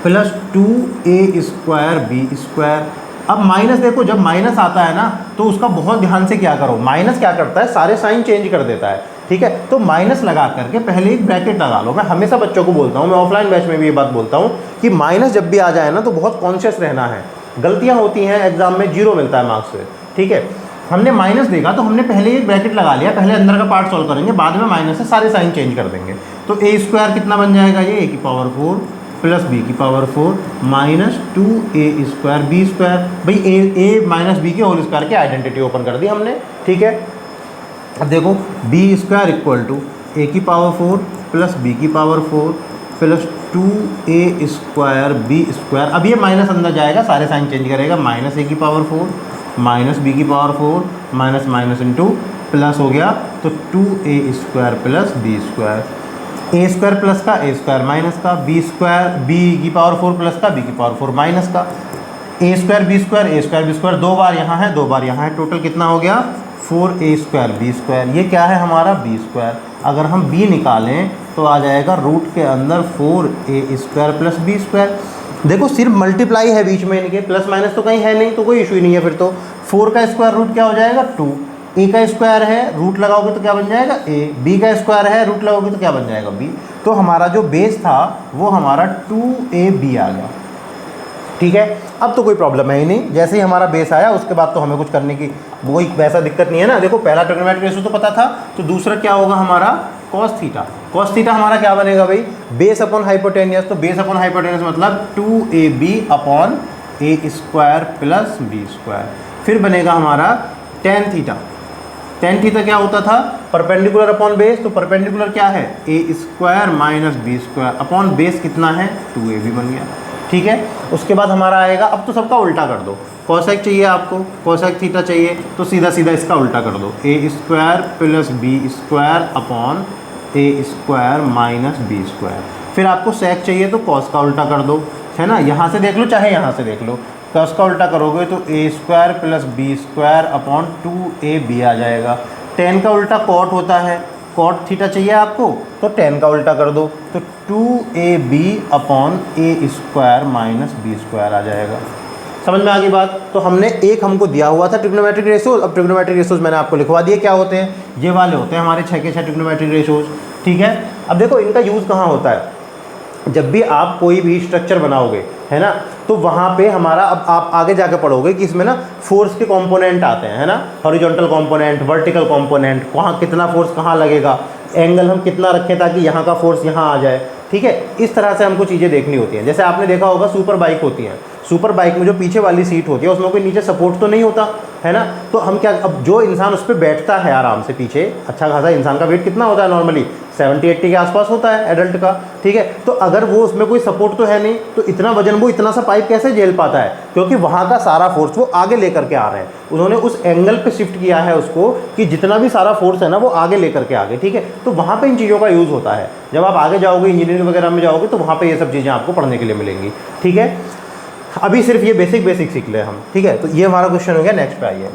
plus 2a square B square. अब माइनस देखो, जब माइनस आता है ना तो उसका बहुत ध्यान से क्या करो, माइनस क्या करता है, सारे साइन चेंज कर देता है, ठीक है। तो माइनस लगा करके पहले एक ब्रैकेट लगा लो। मैं हमेशा बच्चों को बोलता हूँ, मैं ऑफलाइन बैच में भी ये बात बोलता हूँ कि माइनस जब भी आ जाए ना तो बहुत कॉन्शियस रहना है। गलतियाँ होती हैं, एग्जाम में 0 मिलता है मार्क्स से, ठीक है। हमने माइनस देखा तो हमने पहले एक ब्रैकेट लगा लिया, पहले अंदर का पार्ट सॉल्व करेंगे, बाद में माइनस से सारे साइन चेंज कर देंगे। तो ए स्क्वायर कितना बन जाएगा, ये ए की पावर 4 प्लस बी की power 4 minus 2a square B square. भाई ए माइनस बी के होल स्क्वायर की आइडेंटिटी ओपन कर दी हमने, ठीक है। अब देखो B square equal to A की पावर 4 प्लस बी की power 4 plus 2a square B square. अब ये माइनस अंदर जाएगा, सारे साइन चेंज करेगा, माइनस ए की पावर 4 माइनस बी की power 4 minus minus into plus हो गया, तो 2a square plus B square. A square plus का ए स्क्वायर माइनस का, बी स्क्वायर बी की पावर 4 प्लस का बी की पावर 4 माइनस का, ए स्क्वायर बी स्क्वायर 2 बार यहाँ है 2 बार यहाँ है, टोटल कितना हो गया 4a स्क्वायर बी स्क्वायर। ये क्या है हमारा बी स्क्वायर। अगर हम b निकालें तो आ जाएगा रूट के अंदर 4a square plus B square. देखो सिर्फ मल्टीप्लाई है बीच में इनके, प्लस माइनस तो कहीं है नहीं, तो कोई इशू ही नहीं है। फिर तो 4 का स्क्वायर रूट क्या हो जाएगा 2, ए का स्क्वायर है रूट लगाओगे तो क्या बन जाएगा a, बी का स्क्वायर है रूट लगाओगे तो क्या बन जाएगा b। तो हमारा जो बेस था वो हमारा 2ab आ गया, ठीक है। अब तो कोई प्रॉब्लम है ही नहीं, जैसे ही हमारा बेस आया उसके बाद तो हमें कुछ करने की कोई वैसा दिक्कत नहीं है ना। देखो पहला ट्रिग्नोमेट्रिक रेशियो तो पता था, तो दूसरा क्या होगा हमारा कॉस थीटा। कॉस थीटा हमारा क्या बनेगा भाई, बेस अपॉन हाइपोटेनियस। तो बेस अपॉन हाइपोटेनियस मतलब 2ab upon A square plus B square. फिर बनेगा हमारा टेन थीटा। टेन थीटा क्या होता था, परपेंडिकुलर अपॉन बेस। तो परपेंडिकुलर क्या है A square minus B square upon base कितना है 2ab बन गया, ठीक है। उसके बाद हमारा आएगा, अब तो सबका उल्टा कर दो, कोसेक चाहिए आपको, कोसेक थीटा चाहिए तो सीधा सीधा इसका उल्टा कर दो, A square plus B square upon A square minus B square. फिर आपको सेक चाहिए तो कॉस का उल्टा कर दो, है ना। यहाँ से देख लो चाहे यहाँ से देख लो, कॉस का उल्टा करोगे तो A square plus B square upon 2ab आ जाएगा। टेन का उल्टा कॉट होता है, कॉट थीटा चाहिए आपको तो टेन का उल्टा कर दो, तो 2ab upon A square minus B square आ जाएगा। समझ में आ गई बात। तो हमने एक हमको दिया हुआ था ट्रिग्नोमेट्रिक रेशियोज, अब ट्रिग्नोमेट्रिक रेशियोज मैंने आपको लिखवा दिए क्या होते हैं, ये वाले होते हैं हमारे 6 के 6 ट्रिग्नोमेट्रिक रेशियोज, ठीक है। अब देखो इनका यूज़ कहाँ होता है, जब भी आप कोई भी स्ट्रक्चर बनाओगे, है ना, तो वहाँ पे हमारा, अब आप आगे जाके पढ़ोगे कि इसमें ना फोर्स के कंपोनेंट आते हैं, है ना, हॉरिजॉन्टल कंपोनेंट, वर्टिकल कंपोनेंट, कहाँ कितना फोर्स कहाँ लगेगा, एंगल हम कितना रखें ताकि यहाँ का फोर्स यहाँ आ जाए, ठीक है। इस तरह से हमको चीज़ें देखनी होती हैं। जैसे आपने देखा होगा सुपर बाइक होती हैं, सुपर बाइक में जो पीछे वाली सीट होती है उसमें कोई नीचे सपोर्ट तो नहीं होता, है ना। तो हम क्या, अब जो इंसान उस पर बैठता है आराम से पीछे, अच्छा खासा इंसान का वेट कितना होता है नॉर्मली 70-80 के आसपास होता है एडल्ट का, ठीक है। तो अगर वो उसमें कोई सपोर्ट तो है नहीं, तो इतना वजन वो इतना सा पाइप कैसे झेल पाता है, क्योंकि वहाँ का सारा फोर्स वो आगे लेकर के आ रहे हैं, उन्होंने उस एंगल पे शिफ्ट किया है उसको कि जितना भी सारा फोर्स है ना वो आगे लेकर के आगे, ठीक है। तो वहाँ पे इन चीज़ों का यूज़ होता है। जब आप आगे जाओगे इंजीनियरिंग वगैरह में जाओगे तो वहाँ पे ये सब चीज़ें आपको पढ़ने के लिए मिलेंगी, ठीक है। अभी सिर्फ ये बेसिक सीख ले हम, ठीक है। तो ये हमारा क्वेश्चन हो गया। नेक्स्ट पे आइए,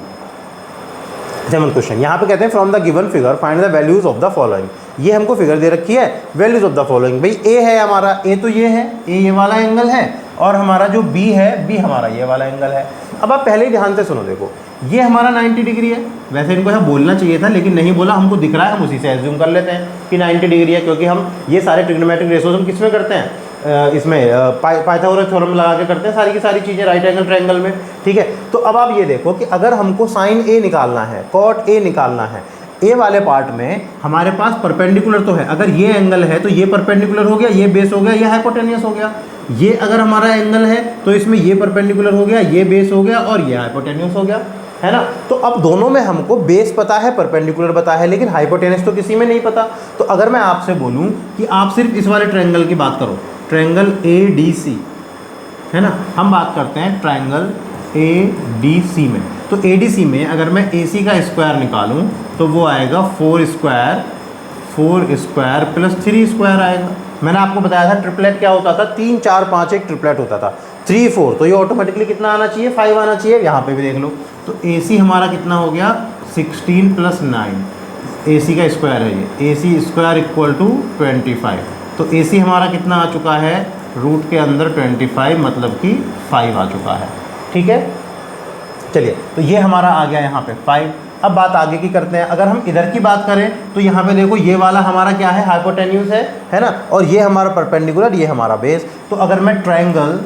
7th क्वेश्चन। यहाँ पे कहते हैं from the given figure find the values of the following. ये हमको फिगर दे रखी है, वैल्यूज ऑफ द फॉलोइंग। भाई ए है हमारा, ए तो ये है, ए ये वाला एंगल है, और हमारा जो बी है, बी हमारा ये वाला एंगल है। अब आप पहले ही ध्यान से सुनो, देखो ये हमारा 90 डिग्री है, वैसे इनको यहाँ बोलना चाहिए था लेकिन नहीं बोला, हमको दिख रहा है, हम उसी से एज्यूम कर लेते हैं कि 90 डिग्री है, क्योंकि हम ये सारे ट्रिग्नोमेट्रिक रेशियोज हम किस में करते हैं, इसमें पाइथागोरस थ्योरम लगा के करते हैं सारी की सारी चीज़ें राइट एंगल ट्रायंगल में, ठीक है। तो अब आप ये देखो कि अगर हमको साइन ए निकालना है, कॉट ए निकालना है, ए वाले पार्ट में हमारे पास परपेंडिकुलर तो है, अगर ये एंगल है तो ये परपेंडिकुलर हो गया, ये बेस हो गया, ये हाइपोटेनियस हो गया। ये अगर हमारा एंगल है तो इसमें ये परपेंडिकुलर हो गया, ये बेस हो गया और ये हाइपोटेनियस हो गया, है ना। तो अब दोनों में हमको बेस पता है, परपेंडिकुलर पता है, लेकिन हाइपोटेनियस तो किसी में नहीं पता। तो अगर मैं आपसे बोलूं कि आप सिर्फ इस वाले ट्रायंगल की बात करो, ट्रायंगल ADC, है ना, हम बात करते हैं ट्रायंगल ADC में। तो ADC में अगर मैं AC का स्क्वायर निकालूं तो वो आएगा 4 स्क्वायर प्लस 3 स्क्वायर आएगा। मैंने आपको बताया था ट्रिपलेट क्या होता था, 3 4 5 एक ट्रिपलेट होता था। 3 4, तो ये ऑटोमेटिकली कितना आना चाहिए, 5 आना चाहिए। यहाँ पे भी देख लो, तो AC हमारा कितना हो गया 16 + 9, AC का स्क्वायर है ये, AC स्क्वायर इक्वल टू 25। तो AC हमारा कितना आ चुका है, रूट के अंदर 25 मतलब कि 5 आ चुका है। ठीक है, चलिए तो ये हमारा आ गया यहाँ पे 5। अब बात आगे की करते हैं। अगर हम इधर की बात करें तो यहाँ पे देखो ये वाला हमारा क्या है, हाइपोटेन्यूज है ना, और ये हमारा परपेंडिकुलर, ये हमारा बेस। तो अगर मैं ट्रायंगल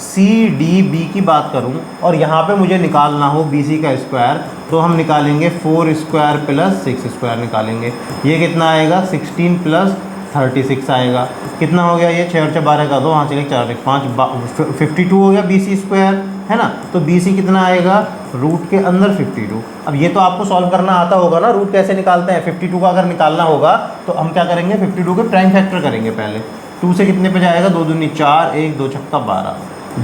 CDB की बात करूँ और यहाँ पे मुझे निकालना हो BC का स्क्वायर, तो हम निकालेंगे 4 स्क्वायर + 6 स्क्वायर निकालेंगे। ये कितना आएगा, 16 + 36 आएगा। कितना हो गया ये, 6 और 12 का 2, हाँ चलिए 4 5 52 हो गया BC स्क्वायर, है ना। तो BC कितना आएगा, रूट के अंदर 52। अब ये तो आपको सॉल्व करना आता होगा ना, रूट कैसे निकालते हैं। 52 का अगर निकालना होगा तो हम क्या करेंगे, 52 के प्राइम फैक्टर करेंगे पहले। 2 से कितने पे जाएगा, 2 दूनी 4, 1 2 छक्का 12,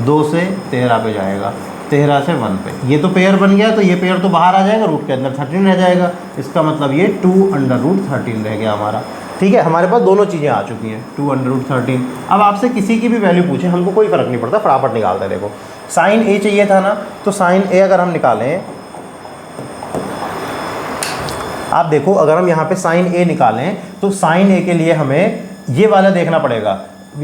2 से 13 पे जाएगा, 13 से 1 पे। ये तो पेयर बन गया, तो ये पेयर तो बाहर आ जाएगा, रूट के अंदर 13 रह जाएगा। इसका मतलब ये 2√13 रह गया हमारा। ठीक है, हमारे पास दोनों चीज़ें आ चुकी हैं, 2√13। अब आपसे किसी की भी वैल्यू पूछे, हमको कोई फ़र्क नहीं पड़ता, फटाफट निकालते हैं। देखो साइन A चाहिए था ना, तो साइन A अगर हम निकालें, आप देखो अगर हम यहाँ पे साइन A निकालें तो साइन A के लिए हमें ये वाला देखना पड़ेगा,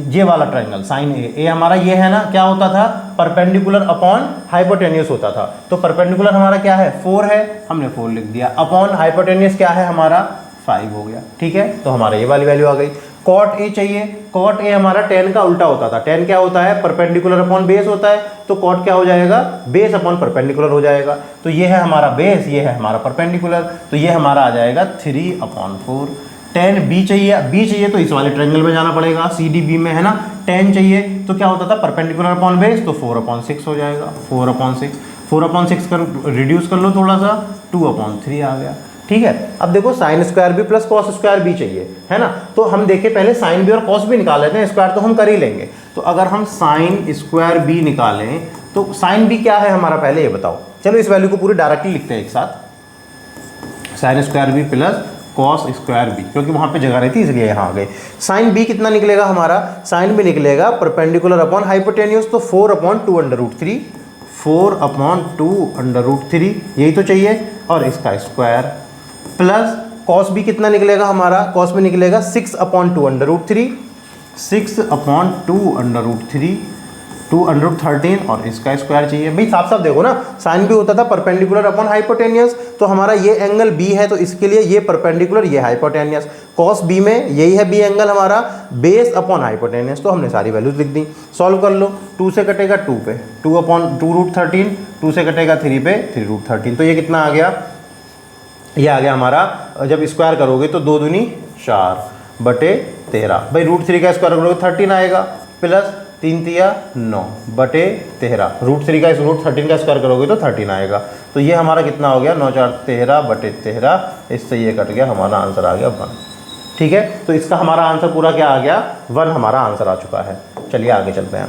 ये वाला ट्रायंगल साइन A हमारा ये है ना, क्या होता था, परपेंडिकुलर अपॉन हाइपोटेन्यूस होता था। तो परपेंडिकुलर हमारा क्या है, 4 है, हमने 4 लिख दिया, अपॉन हाइपोटेन्यूस क्या है हमारा 5 हो गया। ठीक है, तो हमारा ये वाली वैल्यू आ गई। कॉट A चाहिए, कॉट A हमारा tan का उल्टा होता था। tan क्या होता है, परपेंडिकुलर अपॉन बेस होता है, तो कॉट क्या हो जाएगा, बेस अपॉन परपेंडिकुलर हो जाएगा। तो ये है हमारा बेस, ये है हमारा परपेंडिकुलर, तो ये हमारा आ जाएगा 3/4। tan B चाहिए, B चाहिए तो इस वाले ट्रायंगल में जाना पड़ेगा, CDB में, है ना। tan चाहिए तो क्या होता था, परपेंडिकुलर अपॉन बेस, तो 4/6 हो जाएगा, 4/6। 4/6 कर रिड्यूस कर लो थोड़ा सा, 2/3 आ गया। ठीक है, अब देखो साइन स्क्वायर भी प्लस कॉस स्क्वायर भी चाहिए, है ना। तो हम देखें पहले साइन बी और कॉस भी निकाल लेते हैं, स्क्वायर तो हम कर ही लेंगे। तो अगर हम साइन स्क्वायर बी निकालें तो साइन बी क्या है हमारा, पहले ये बताओ। चलो इस वैल्यू को पूरी डायरेक्टली लिखते हैं एक साथ, sine square B plus cos square B, क्योंकि वहाँ पे जगह रहती है इसलिए यहाँ आ गए। साइन बी कितना निकलेगा हमारा, साइन बी निकलेगा परपेंडिकुलर अपॉन हाइपोटेन्यूस, तो 4/2√3, 4/2√3 यही तो चाहिए, और इसका स्क्वायर प्लस कॉस बी कितना निकलेगा हमारा, कॉस बी निकलेगा 6/2√3, 6/2√3, 2√13, और इसका स्क्वायर चाहिए। भाई साफ साफ देखो ना, साइन बी होता था परपेंडिकुलर अपॉन हाइपोटेन्यूस, तो हमारा ये एंगल बी है, तो इसके लिए ये परपेंडिकुलर, ये हाइपोटेन्यूस। कॉस बी में यही है बी एंगल हमारा, बेस अपॉन हाइपोटेन्यूस। तो हमने सारी वैल्यूज लिख दी, सॉल्व कर लो। 2 से कटेगा 2 पे, 2/2√13, 2 से कटेगा 3 पे, 3√13। तो ये कितना आ गया, ये आ गया हमारा, जब स्क्वायर करोगे तो 2 दूनी 4/13। भाई √3 का स्क्वायर करोगे 13 आएगा, प्लस 3 तिया 9/13, √3 का √13 का स्क्वायर करोगे तो 13 आएगा। तो ये हमारा कितना हो गया, 9 4 13/13, इससे ये कट गया, हमारा आंसर आ गया 1। ठीक है, तो इसका हमारा आंसर पूरा क्या आ गया, 1 हमारा आंसर आ चुका है। चलिए आगे चलते हैं।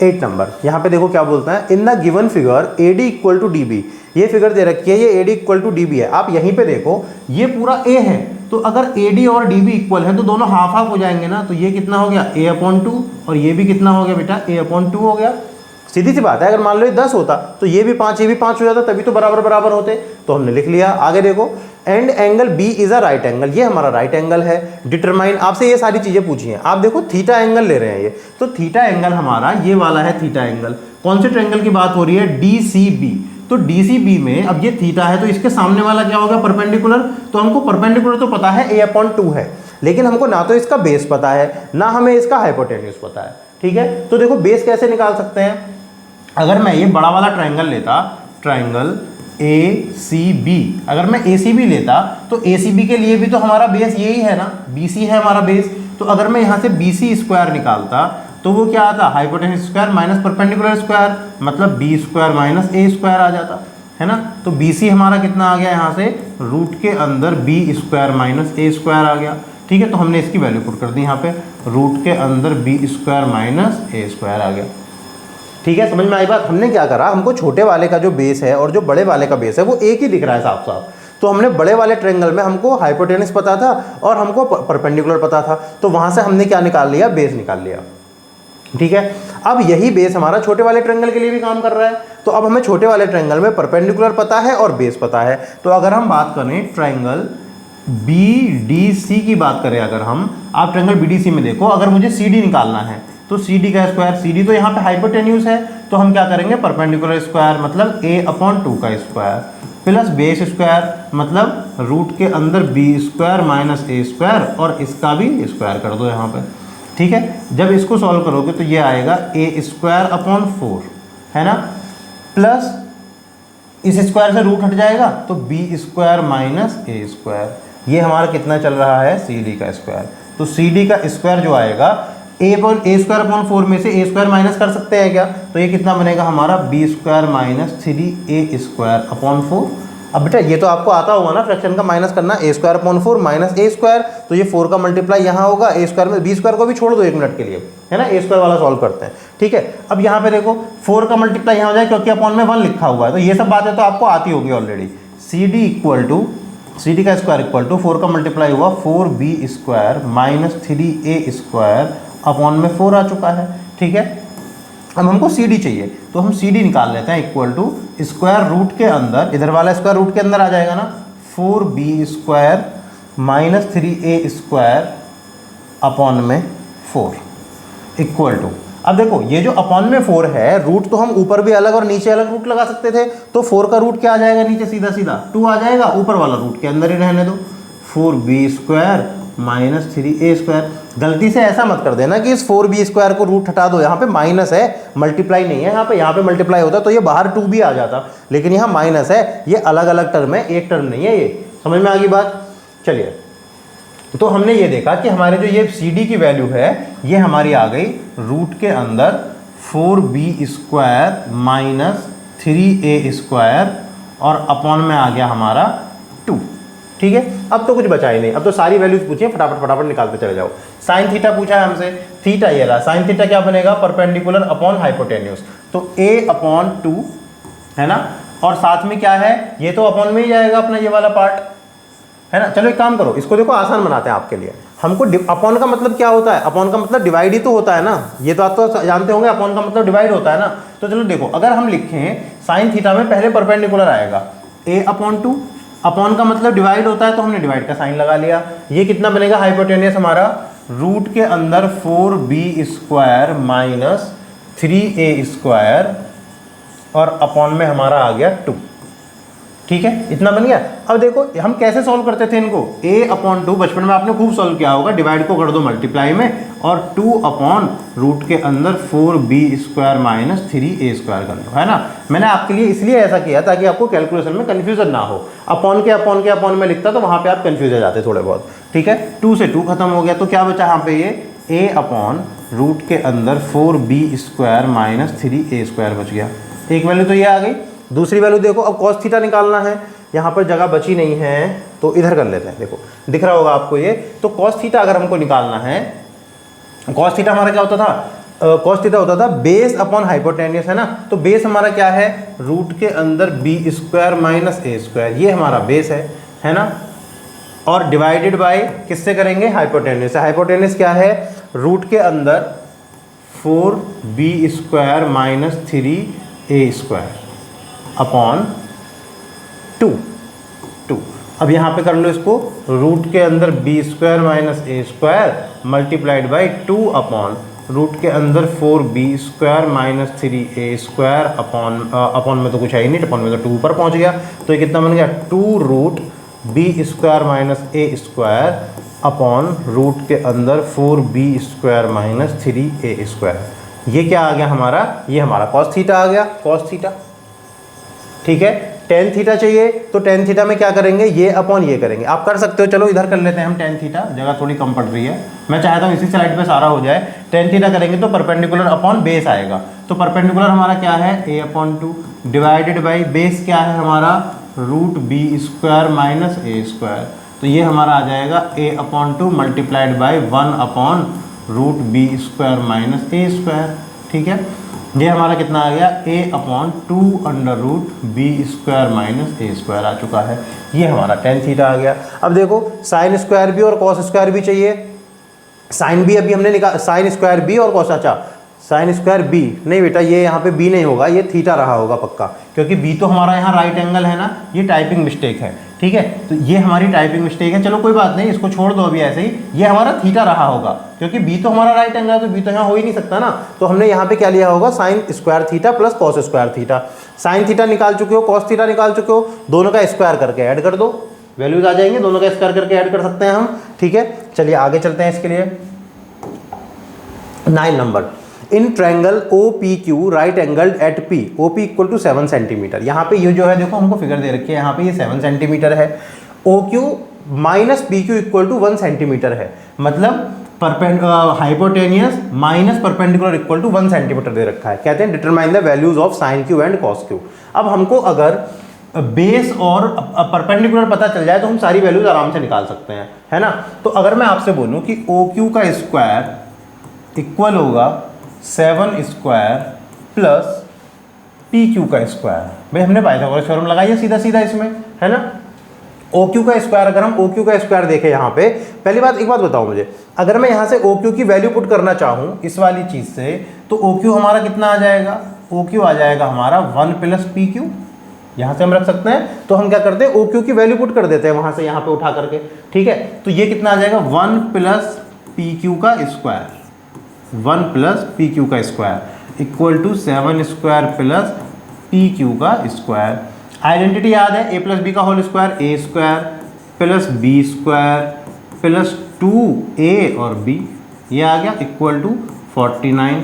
8 नंबर, यहाँ पे देखो क्या बोलता है, in the given figure AD = DB। ये फिगर दे रखी है, ये AD = DB है। आप यहीं पे देखो, ये पूरा A है, तो अगर AD और DB इक्वल है तो दोनों हाफ हाफ हो जाएंगे ना। तो ये कितना हो गया, A/2, और ये भी कितना हो गया बेटा, A/2 हो गया। सीधी सी बात है, अगर मान लो ये 10 होता तो ये भी 5, ये भी 5 हो जाता, तभी तो बराबर बराबर होते। तो हमने लिख लिया। आगे देखो, and angle B is a right angle, ये हमारा राइट एंगल है। डिटरमाइन, आपसे ये सारी चीजें पूछी हैं। आप देखो थीटा एंगल ले रहे हैं ये, तो थीटा एंगल हमारा ये वाला है, थीटा एंगल। कौन से ट्रायंगल की बात हो रही है, DCB। तो DCB में अब ये थीटा है, तो इसके सामने वाला क्या होगा, परपेंडिकुलर। तो हमको परपेंडिकुलर तो पता है A/2 है, लेकिन हमको ना तो इसका बेस पता है, ना हमें इसका हाइपोटेन्यूस पता है। ठीक है, तो देखो बेस कैसे निकाल सकते हैं। अगर मैं ये बड़ा वाला ट्रायंगल लेता, ट्रायंगल ACB, अगर मैं ACB लेता तो ACB के लिए भी तो हमारा बेस यही है ना, BC है हमारा बेस। तो अगर मैं यहाँ से BC स्क्वायर निकालता तो वो क्या आता, hypotenuse square minus perpendicular square, मतलब B square minus A square आ जाता, है ना। तो BC हमारा कितना आ गया, यहाँ से रूट के अंदर B square minus A square आ गया। ठीक है, तो हमने इसकी वैल्यू पुट कर दी यहाँ पे, रूट के अंदर B square minus A square आ गया। ठीक है, समझ में आई बात। हमने क्या करा, हमको छोटे वाले का जो बेस है और जो बड़े वाले का बेस है वो एक ही दिख रहा है साफ साफ। तो हमने बड़े वाले ट्रायंगल में हमको हाइपोटेन्यूस पता था और हमको परपेंडिकुलर पता था, तो वहां से हमने क्या निकाल लिया, बेस निकाल लिया। ठीक है। अब यही बेस हमारा छोटे वाले ट्रायंगल के लिए भी काम कर रहा है। तो अब हमें छोटे वाले ट्रायंगल में परपेंडिकुलर पता है और बेस पता है। तो अगर हम बात करें ट्रायंगल BDC की बात करें, अगर हम, आप ट्रायंगल BDC में देखो, अगर मुझे CD निकालना है तो CD का स्क्वायर, CD तो यहाँ पे हाइपोटेन्यूज है, तो हम क्या करेंगे, परपेंडिकुलर स्क्वायर मतलब A/2 का स्क्वायर प्लस बेस स्क्वायर मतलब रूट के अंदर B square minus A square, और इसका भी स्क्वायर कर दो यहाँ पे, ठीक है। जब इसको सॉल्व करोगे तो ये आएगा A²/4, है ना, प्लस इस स्क्वायर से रूट हट जाएगा तो B² माइनस A स्क्वायर, ये हमारा कितना चल रहा है, CD का स्क्वायर। तो CD का स्क्वायर जो आएगा A²/4 में से A² माइनस कर सकते हैं क्या, तो ये कितना बनेगा हमारा B² माइनस 3A²/4। अब बेटा ये तो आपको आता होगा ना फ्रैक्शन का माइनस करना, A²/4 माइनस A स्क्वायर, तो ये 4 का मल्टीप्लाई यहाँ होगा, A² में B² को भी छोड़ दो 1 मिनट के लिए, है ना, A² वाला सॉल्व करते हैं, ठीक है। अब यहाँ पे देखो 4 का मल्टीप्लाई यहाँ हो जाए क्योंकि अपॉन में 1 लिखा हुआ है, तो ये सब बातें तो आपको आती होगी ऑलरेडी। CD का स्क्वायर इक्वल टू 4 का मल्टीप्लाई हुआ 4B² माइनस 3A² में 4 आ चुका है, ठीक है। अब हमको CD चाहिए तो हम CD निकाल लेते हैं, इक्वल टू स्क्वायर रूट के अंदर, इधर वाला स्क्वायर रूट के अंदर आ जाएगा ना, 4B² माइनस 3A² में 4 इक्वल टू, अब देखो ये जो अपॉन में 4 है, रूट तो हम ऊपर भी अलग और नीचे अलग रूट लगा सकते थे, तो 4 का रूट क्या आ जाएगा नीचे, सीधा सीधा 2 आ जाएगा, ऊपर वाला रूट के अंदर ही रहने दो, 4B² माइनस 3A²। गलती से ऐसा मत कर देना कि इस 4B² को रूट हटा दो, यहाँ पे माइनस है, मल्टीप्लाई नहीं है यहाँ पे मल्टीप्लाई होता तो ये बाहर 2 भी आ जाता, लेकिन यहाँ माइनस है, ये अलग अलग टर्म है, एक टर्म नहीं है, ये समझ में आ गई बात। चलिए, तो हमने ये देखा कि हमारे जो ये CD की वैल्यू है ये हमारी आ गई रूट के अंदर 4B² माइनस 3A² और अपॉन में आ गया हमारा 2, ठीक है। अब तो कुछ बचा ही नहीं, अब तो सारी वैल्यूज पूछिए, फटाफट फटाफट निकालते चले जाओ। साइन थीटा पूछा है हमसे, थीटा ये रहा, साइन थीटा क्या बनेगा, परपेंडिकुलर अपॉन हाइपोटेन्यूज, तो A/2 है ना, और साथ में क्या है, ये तो अपॉन में ही जाएगा अपना ये वाला पार्ट, है ना। चलो एक काम करो, इसको देखो आसान बनाते हैं आपके लिए। हमको अपॉन का मतलब क्या होता है, अपॉन का मतलब डिवाइड ही तो होता है ना, ये तो आप तो जानते होंगे, अपॉन का मतलब डिवाइड होता है ना। तो चलो देखो, अगर हम लिखें साइन थीटा में पहले परपेंडिकुलर आएगा A/2, अपॉन का मतलब डिवाइड होता है तो हमने डिवाइड का साइन लगा लिया, ये कितना बनेगा हाइपोटेन्यूस हमारा, रूट के अंदर 4B² माइनस 3A² और अपॉन में हमारा आ गया 2, ठीक है, इतना बन गया। अब देखो हम कैसे सॉल्व करते थे इनको, A/2 बचपन में आपने खूब सॉल्व किया होगा, डिवाइड को कर दो मल्टीप्लाई में, और 2 अपॉन रूट के अंदर 4B² माइनस 3A² कर लो, है ना। मैंने आपके लिए इसलिए ऐसा किया ताकि आपको कैलकुलेशन में कन्फ्यूजन ना हो, अपॉन में लिखता तो वहाँ पे आप कन्फ्यूज हो जाते थोड़े बहुत, ठीक है। 2 से 2 खत्म हो गया, तो क्या बचा यहाँ पे, ये A/रूट के अंदर 4B² माइनस 3A² बच गया, एक वैल्यू तो ये आ गई। दूसरी वैल्यू देखो, अब cos थीटा निकालना है, यहाँ पर जगह बची नहीं है तो इधर कर लेते हैं, देखो दिख रहा होगा आपको ये। तो cos थीटा अगर हमको निकालना है, cos थीटा हमारा क्या होता था, cos थीटा होता था बेस अपॉन हाइपोटेन्यूस, है ना। तो बेस हमारा क्या है, रूट के अंदर B² माइनस A², ये हमारा बेस है ना, और डिवाइडेड बाय किससे करेंगे, हाइपोटेन्यूस। हाइपोटेन्यूस क्या है, रूट के अंदर 4B² माइनस 3A² अपॉन 2। अब यहाँ पे कर लो इसको, रूट के अंदर B² minus A² multiplied by 2 upon root के अंदर 4B² माइनस 3A² अपॉन में तो कुछ है ही नहीं, अपॉन में तो 2 ऊपर पहुँच गया, तो ये कितना बन गया, 2 root B² minus A² upon root के अंदर 4B² माइनस 3A²। ये क्या आ गया हमारा, ये हमारा cos थीटा आ गया, cos थीटा, ठीक है। टेन थीटा चाहिए तो टेन थीटा में क्या करेंगे, ये अपॉन ये करेंगे, आप कर सकते हो, चलो इधर कर लेते हैं हम टेन थीटा, जगह थोड़ी कम पड़ रही है, मैं चाहता हूँ इसी स्लाइड पे सारा हो जाए। टेन थीटा करेंगे तो परपेंडिकुलर अपॉन बेस आएगा, तो परपेंडिकुलर हमारा क्या है, A/2 डिवाइडेड बाई बेस क्या है हमारा, रूट B² माइनस A², तो ये हमारा आ जाएगा A/2 multiplied by 1 upon root B² minus A², ठीक है। ये हमारा कितना आ गया, A/2 under root B² minus A² आ चुका है, ये हमारा टेन थीटा आ गया। अब देखो साइन स्क्वायर भी और कॉस स्क्वायर भी चाहिए, साइन भी अभी हमने निकाल, साइन स्क्वायर भी और कॉस, अच्छा साइन स्क्वायर बी, नहीं बेटा ये यहाँ पे बी नहीं होगा, ये थीटा रहा होगा पक्का, क्योंकि बी तो हमारा यहाँ राइट एंगल है ना, ये टाइपिंग मिस्टेक है, ठीक है, तो ये हमारी टाइपिंग मिस्टेक है, चलो कोई बात नहीं, इसको छोड़ दो अभी ऐसे ही, ये हमारा थीटा रहा होगा, क्योंकि बी तो हमारा राइट एंगल है, तो बी तो यहाँ हो ही नहीं सकता ना, तो हमने यहाँ पे क्या लिया होगा, sine square theta plus cos square theta. Sine theta निकाल चुके हो, कॉस थीटा निकाल चुके हो, दोनों का स्क्वायर करके ऐड कर दो, वैल्यूज आ जाएंगे, दोनों का स्क्वायर करके ऐड कर सकते हैं हम, ठीक है। चलिए आगे चलते हैं इसके लिए। 9 number, in triangle O P Q right angled at P, O P equal to 7 centimetre. यहाँ पे ये जो है देखो हमको फिगर दे रखी है, यहाँ पे ये 7 सेंटीमीटर है, O Q minus P Q equal to 1 centimetre है, मतलब hypotenuse minus perpendicular equal to 1 centimetre दे रखा है। कहते हैं determine the values of sine Q and cos Q. अब हमको अगर बेस और परपेंडिकुलर पता चल जाए तो हम सारी वैल्यूज आराम से निकाल सकते हैं, है ना। तो अगर मैं आपसे बोलूं कि ओ क्यू का स्क्वायर इक्वल होगा 7 स्क्वायर प्लस पी क्यू का स्क्वायर, भाई हमने पाइथागोरस थ्योरम लगाई सीधा सीधा इसमें, है ना। ओ क्यू का स्क्वायर, अगर हम ओ क्यू का स्क्वायर देखें यहाँ पे, पहली बात एक बात बताओ मुझे, अगर मैं यहाँ से ओ क्यू की वैल्यू पुट करना चाहूँ इस वाली चीज़ से, तो ओ क्यू हमारा कितना आ जाएगा, ओ क्यू आ जाएगा हमारा 1 प्लस पी क्यू, यहाँ से हम रख सकते हैं, तो हम क्या करते हैं ओ क्यू की वैल्यू पुट कर देते हैं वहाँ से यहाँ पे उठा करके, ठीक है। तो ये कितना आ जाएगा 1 प्लस पी क्यू का स्क्वायर, 1 प्लस पी क्यू का square equal to 7 square plus P Q का स्क्वायर। आइडेंटिटी याद है, ए प्लस बी का whole square A square plus B square plus 2a और b, ये आ गया equal to 49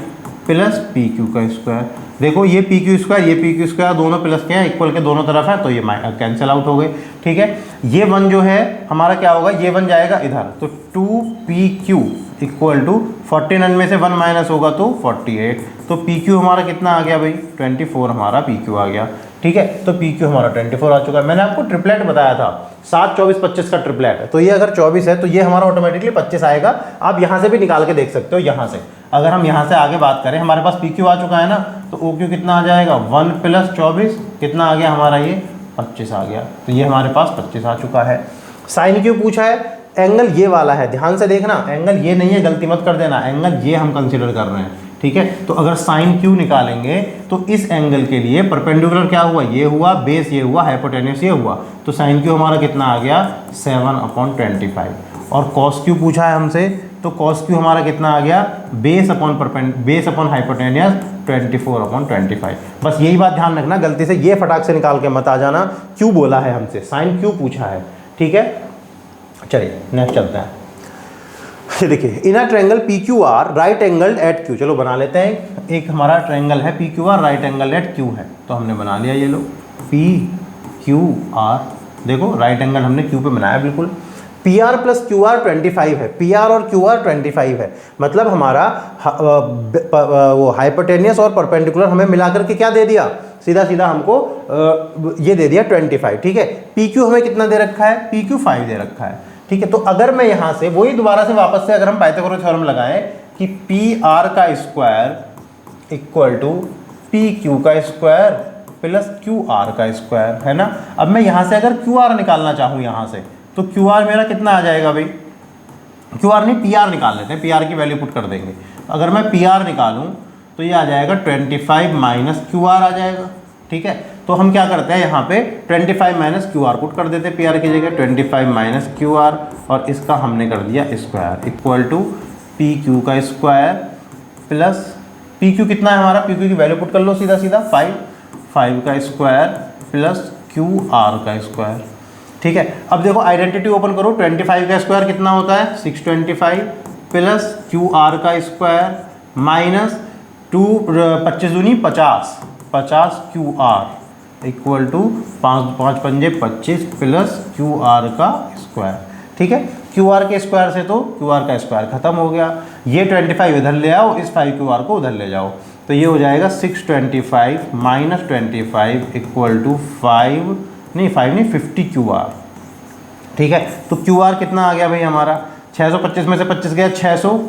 plus P Q का स्क्वायर। देखो ये पी क्यू स्क्वायर, ये पी क्यू स्क्वायर दोनों प्लस के हैं, इक्वल के दोनों तरफ है, तो ये कैंसिल आउट हो गए, ठीक है। ये 1 जो है हमारा क्या होगा, ये 1 जाएगा इधर, तो 2pq इक्वल टू 49 में से 1 माइनस होगा तो 48, तो pq हमारा कितना आ गया भाई 24 हमारा pq आ गया, ठीक है। तो pq हमारा 24 आ चुका है। मैंने आपको ट्रिपलेट बताया था 7 24 25 का ट्रिपलेट है, तो ये अगर 24 है तो ये हमारा ऑटोमेटिकली 25 आएगा। आप यहाँ से भी निकाल के देख सकते हो, यहाँ से अगर हम यहाँ से आगे बात करें, हमारे पास pq आ चुका है ना, तो oq कितना आ जाएगा 1 प्लस 24 कितना आ गया हमारा ये 25 आ गया, तो ये हमारे पास 25 आ चुका है। साइन क्यू पूछा है, एंगल ये वाला है, ध्यान से देखना, एंगल ये नहीं है, गलती मत कर देना, एंगल ये हम कंसीडर कर रहे हैं, ठीक है। तो अगर साइन क्यू निकालेंगे तो इस एंगल के लिए परपेंडिकुलर क्या हुआ, ये हुआ, बेस ये हुआ, हाइपोटेन्यूस ये हुआ, तो साइन क्यू हमारा कितना आ गया 7/25। और कॉस क्यू पूछा है हमसे, तो कॉस क्यू हमारा कितना आ गया बेस अपॉन हाइपोटेन्यूस 24/25। बस यही बात ध्यान रखना, गलती से ये फटाक से निकाल के मत आ जाना, क्यू बोला है हमसे, साइन क्यू पूछा है, ठीक है। चलिए नेक्स्ट चलते हैं। ये देखिए, in a triangle P Q R right angle at Q, चलो बना लेते हैं। एक हमारा ट्रायंगल है P Q R, right angle at Q है, तो हमने बना लिया, ये लो पी क्यू आर, देखो राइट एंगल हमने क्यू पे बनाया बिल्कुल। P R plus Q R 25 है, पी आर और क्यू आर 25 है, मतलब हमारा वो हाइपोटेनियस और परपेंडिकुलर हमें मिलाकर के क्या दे दिया, सीधा सीधा हमको ये दे दिया 25, ठीक है। पी क्यू हमें कितना दे रखा है, पी क्यू 5 दे रखा है, ठीक है। तो अगर मैं यहाँ से वही दोबारा से वापस से अगर हम पाइथागोरस थ्योरम लगाएं कि पी आर का square equal to P Q का स्क्वायर प्लस क्यू आर का स्क्वायर, है ना। अब मैं यहाँ से अगर क्यू आर निकालना चाहूँ यहाँ से, तो क्यू आर मेरा कितना आ जाएगा भाई, क्यू आर नहीं पी आर निकाल लेते हैं, पी आर की वैल्यू पुट कर देंगे। अगर मैं पी आर निकालूँ तो ये आ जाएगा 25 माइनस क्यू आर आ जाएगा, ठीक है। तो हम क्या करते हैं यहाँ पे 25 माइनस क्यू आर पुट कर देते हैं पी आर की जगह, 25 माइनस क्यू आर, और इसका हमने कर दिया square equal to P Q का स्क्वायर प्लस पी क्यू कितना है हमारा, पी क्यू की वैल्यू पुट कर लो सीधा सीधा 5 का स्क्वायर प्लस क्यू आर का स्क्वायर, ठीक है। अब देखो आइडेंटिटी ओपन करो, 25 का स्क्वायर कितना होता है 625 प्लस क्यू आर का स्क्वायर माइनस 25 दूनी 50 क्यू आर इक्वल टू 5 पंजे 25 प्लस क्यू आर का स्क्वायर, ठीक है। क्यू आर के स्क्वायर से तो क्यू आर का स्क्वायर खत्म हो गया, ये 25 इधर ले आओ, इस 5 क्यू आर को उधर ले जाओ, तो ये हो जाएगा 625 minus 25 equal to 50 Q R, ठीक है। तो क्यू आर कितना आ गया भाई हमारा 625 में से 25 गया 600,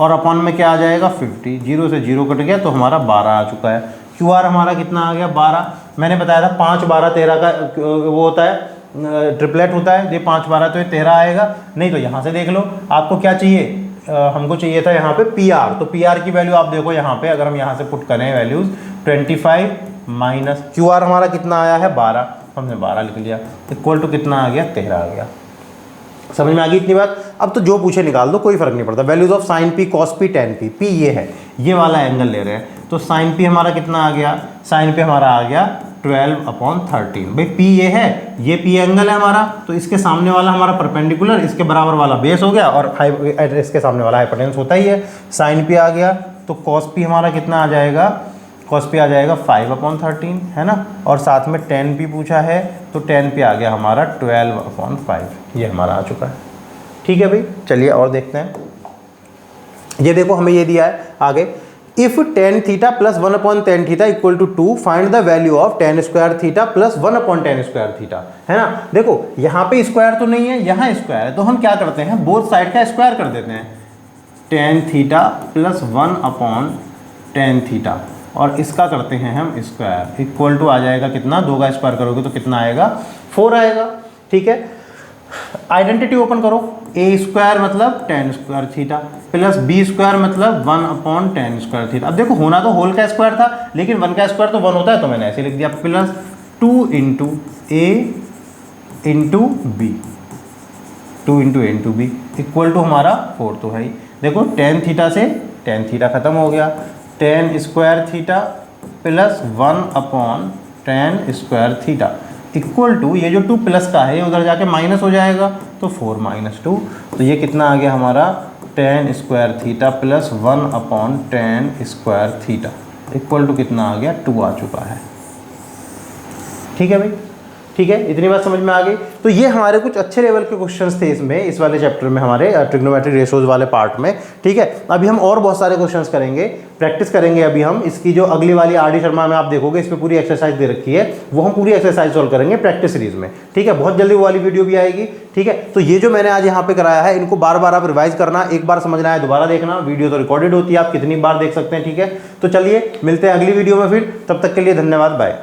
और अपॉन में क्या आ जाएगा 50, 0 से 0 कट गया तो हमारा 12 आ चुका है। क्यू आर हमारा कितना आ गया 12, मैंने बताया था 5 12 13 का वो होता है ट्रिपलेट होता है, ये 5 12 तो ये 13 आएगा, नहीं तो यहाँ से देख लो आपको क्या चाहिए हमको चाहिए था यहाँ पे पी आर, तो पी आर की वैल्यू आप देखो यहाँ पे, अगर हम यहाँ से पुट करें वैल्यूज 25 माइनस क्यू आर हमारा कितना आया है 12, हमने 12 लिख लिया, इक्वल टू कितना आ गया 13 आ गया। समझ में आ गई इतनी बात। अब तो जो पूछे निकाल दो, कोई फर्क नहीं पड़ता। Values of sign P cos P ten P, P ये है, ये वाला एंगल ले रहे हैं, तो साइन पी हमारा कितना आ गया, साइन पी हमारा आ गया 12/13। भाई पी ये है, ये पी एंगल है हमारा, तो इसके सामने वाला हमारा परपेंडिकुलर, इसके बराबर वाला बेस हो गया, और इसके सामने वाला हाइपोटेन्यूस होता ही है। साइन पी आ गया, तो कॉस पी हमारा कितना आ जाएगा, कॉस पी आ जाएगा 5/13 है ना, और साथ में टेन पी पूछा है, तो टेन पी आ गया हमारा 12/5, ये हमारा आ चुका है। ठीक है भाई, चलिए और देखते हैं। ये देखो हमें ये दिया है आगे, if tan theta plus 1/tan theta equal to 2 find the value of tan square theta plus 1/tan square theta, है ना। देखो यहाँ पे स्क्वायर तो नहीं है, यहाँ स्क्वायर है, तो हम क्या करते हैं, बोथ साइड का स्क्वायर कर देते हैं, tan theta plus 1/tan theta, और इसका करते हैं हम स्क्वायर, इक्वल टू आ जाएगा कितना, 2 का स्क्वायर करोगे तो कितना आएगा 4 आएगा। ठीक है, आइडेंटिटी ओपन करो, ए स्क्वायर मतलब tan square theta plus B square मतलब 1/tan स्क्वायर थीटा। अब देखो होना तो होल का स्क्वायर था, लेकिन 1 का स्क्वायर तो 1 होता है, तो मैंने ऐसे लिख दिया, plus 2 into A into B, 2 into A into B equal to हमारा 4 तो है ही। देखो tan थीटा से tan थीटा खत्म हो गया, tan square theta plus 1/tan square theta equal to, ये जो 2 प्लस का है ये उधर जाके माइनस हो जाएगा, तो 4 - 2, तो ये कितना आ गया हमारा tan square theta plus 1/tan square theta equal to कितना आ गया 2 आ चुका है। ठीक है भाई, ठीक है, इतनी बात समझ में आ गई। तो ये हमारे कुछ अच्छे लेवल के क्वेश्चंस थे इसमें, इस वाले चैप्टर में हमारे ट्रिग्नोमेट्रिक रेशोज वाले पार्ट में। ठीक है, अभी हम और बहुत सारे क्वेश्चंस करेंगे, प्रैक्टिस करेंगे। अभी हम इसकी जो अगली वाली आर.डी. शर्मा में आप देखोगे, इस पर पूरी एक्सरसाइज दे रखी है, वो हम पूरी एक्सरसाइज सॉल्व करेंगे प्रैक्टिस सीरीज में। ठीक है, बहुत जल्दी वो वाली वीडियो भी आएगी। ठीक है, तो ये जो मैंने आज यहाँ पे कराया है, इनको बार बार आप रिवाइज करना, एक बार समझना है दोबारा देखना, वीडियो तो रिकॉर्डेड होती है, आप कितनी बार देख सकते हैं। ठीक है, तो चलिए मिलते हैं अगली वीडियो में फिर, तब तक के लिए धन्यवाद, बाय।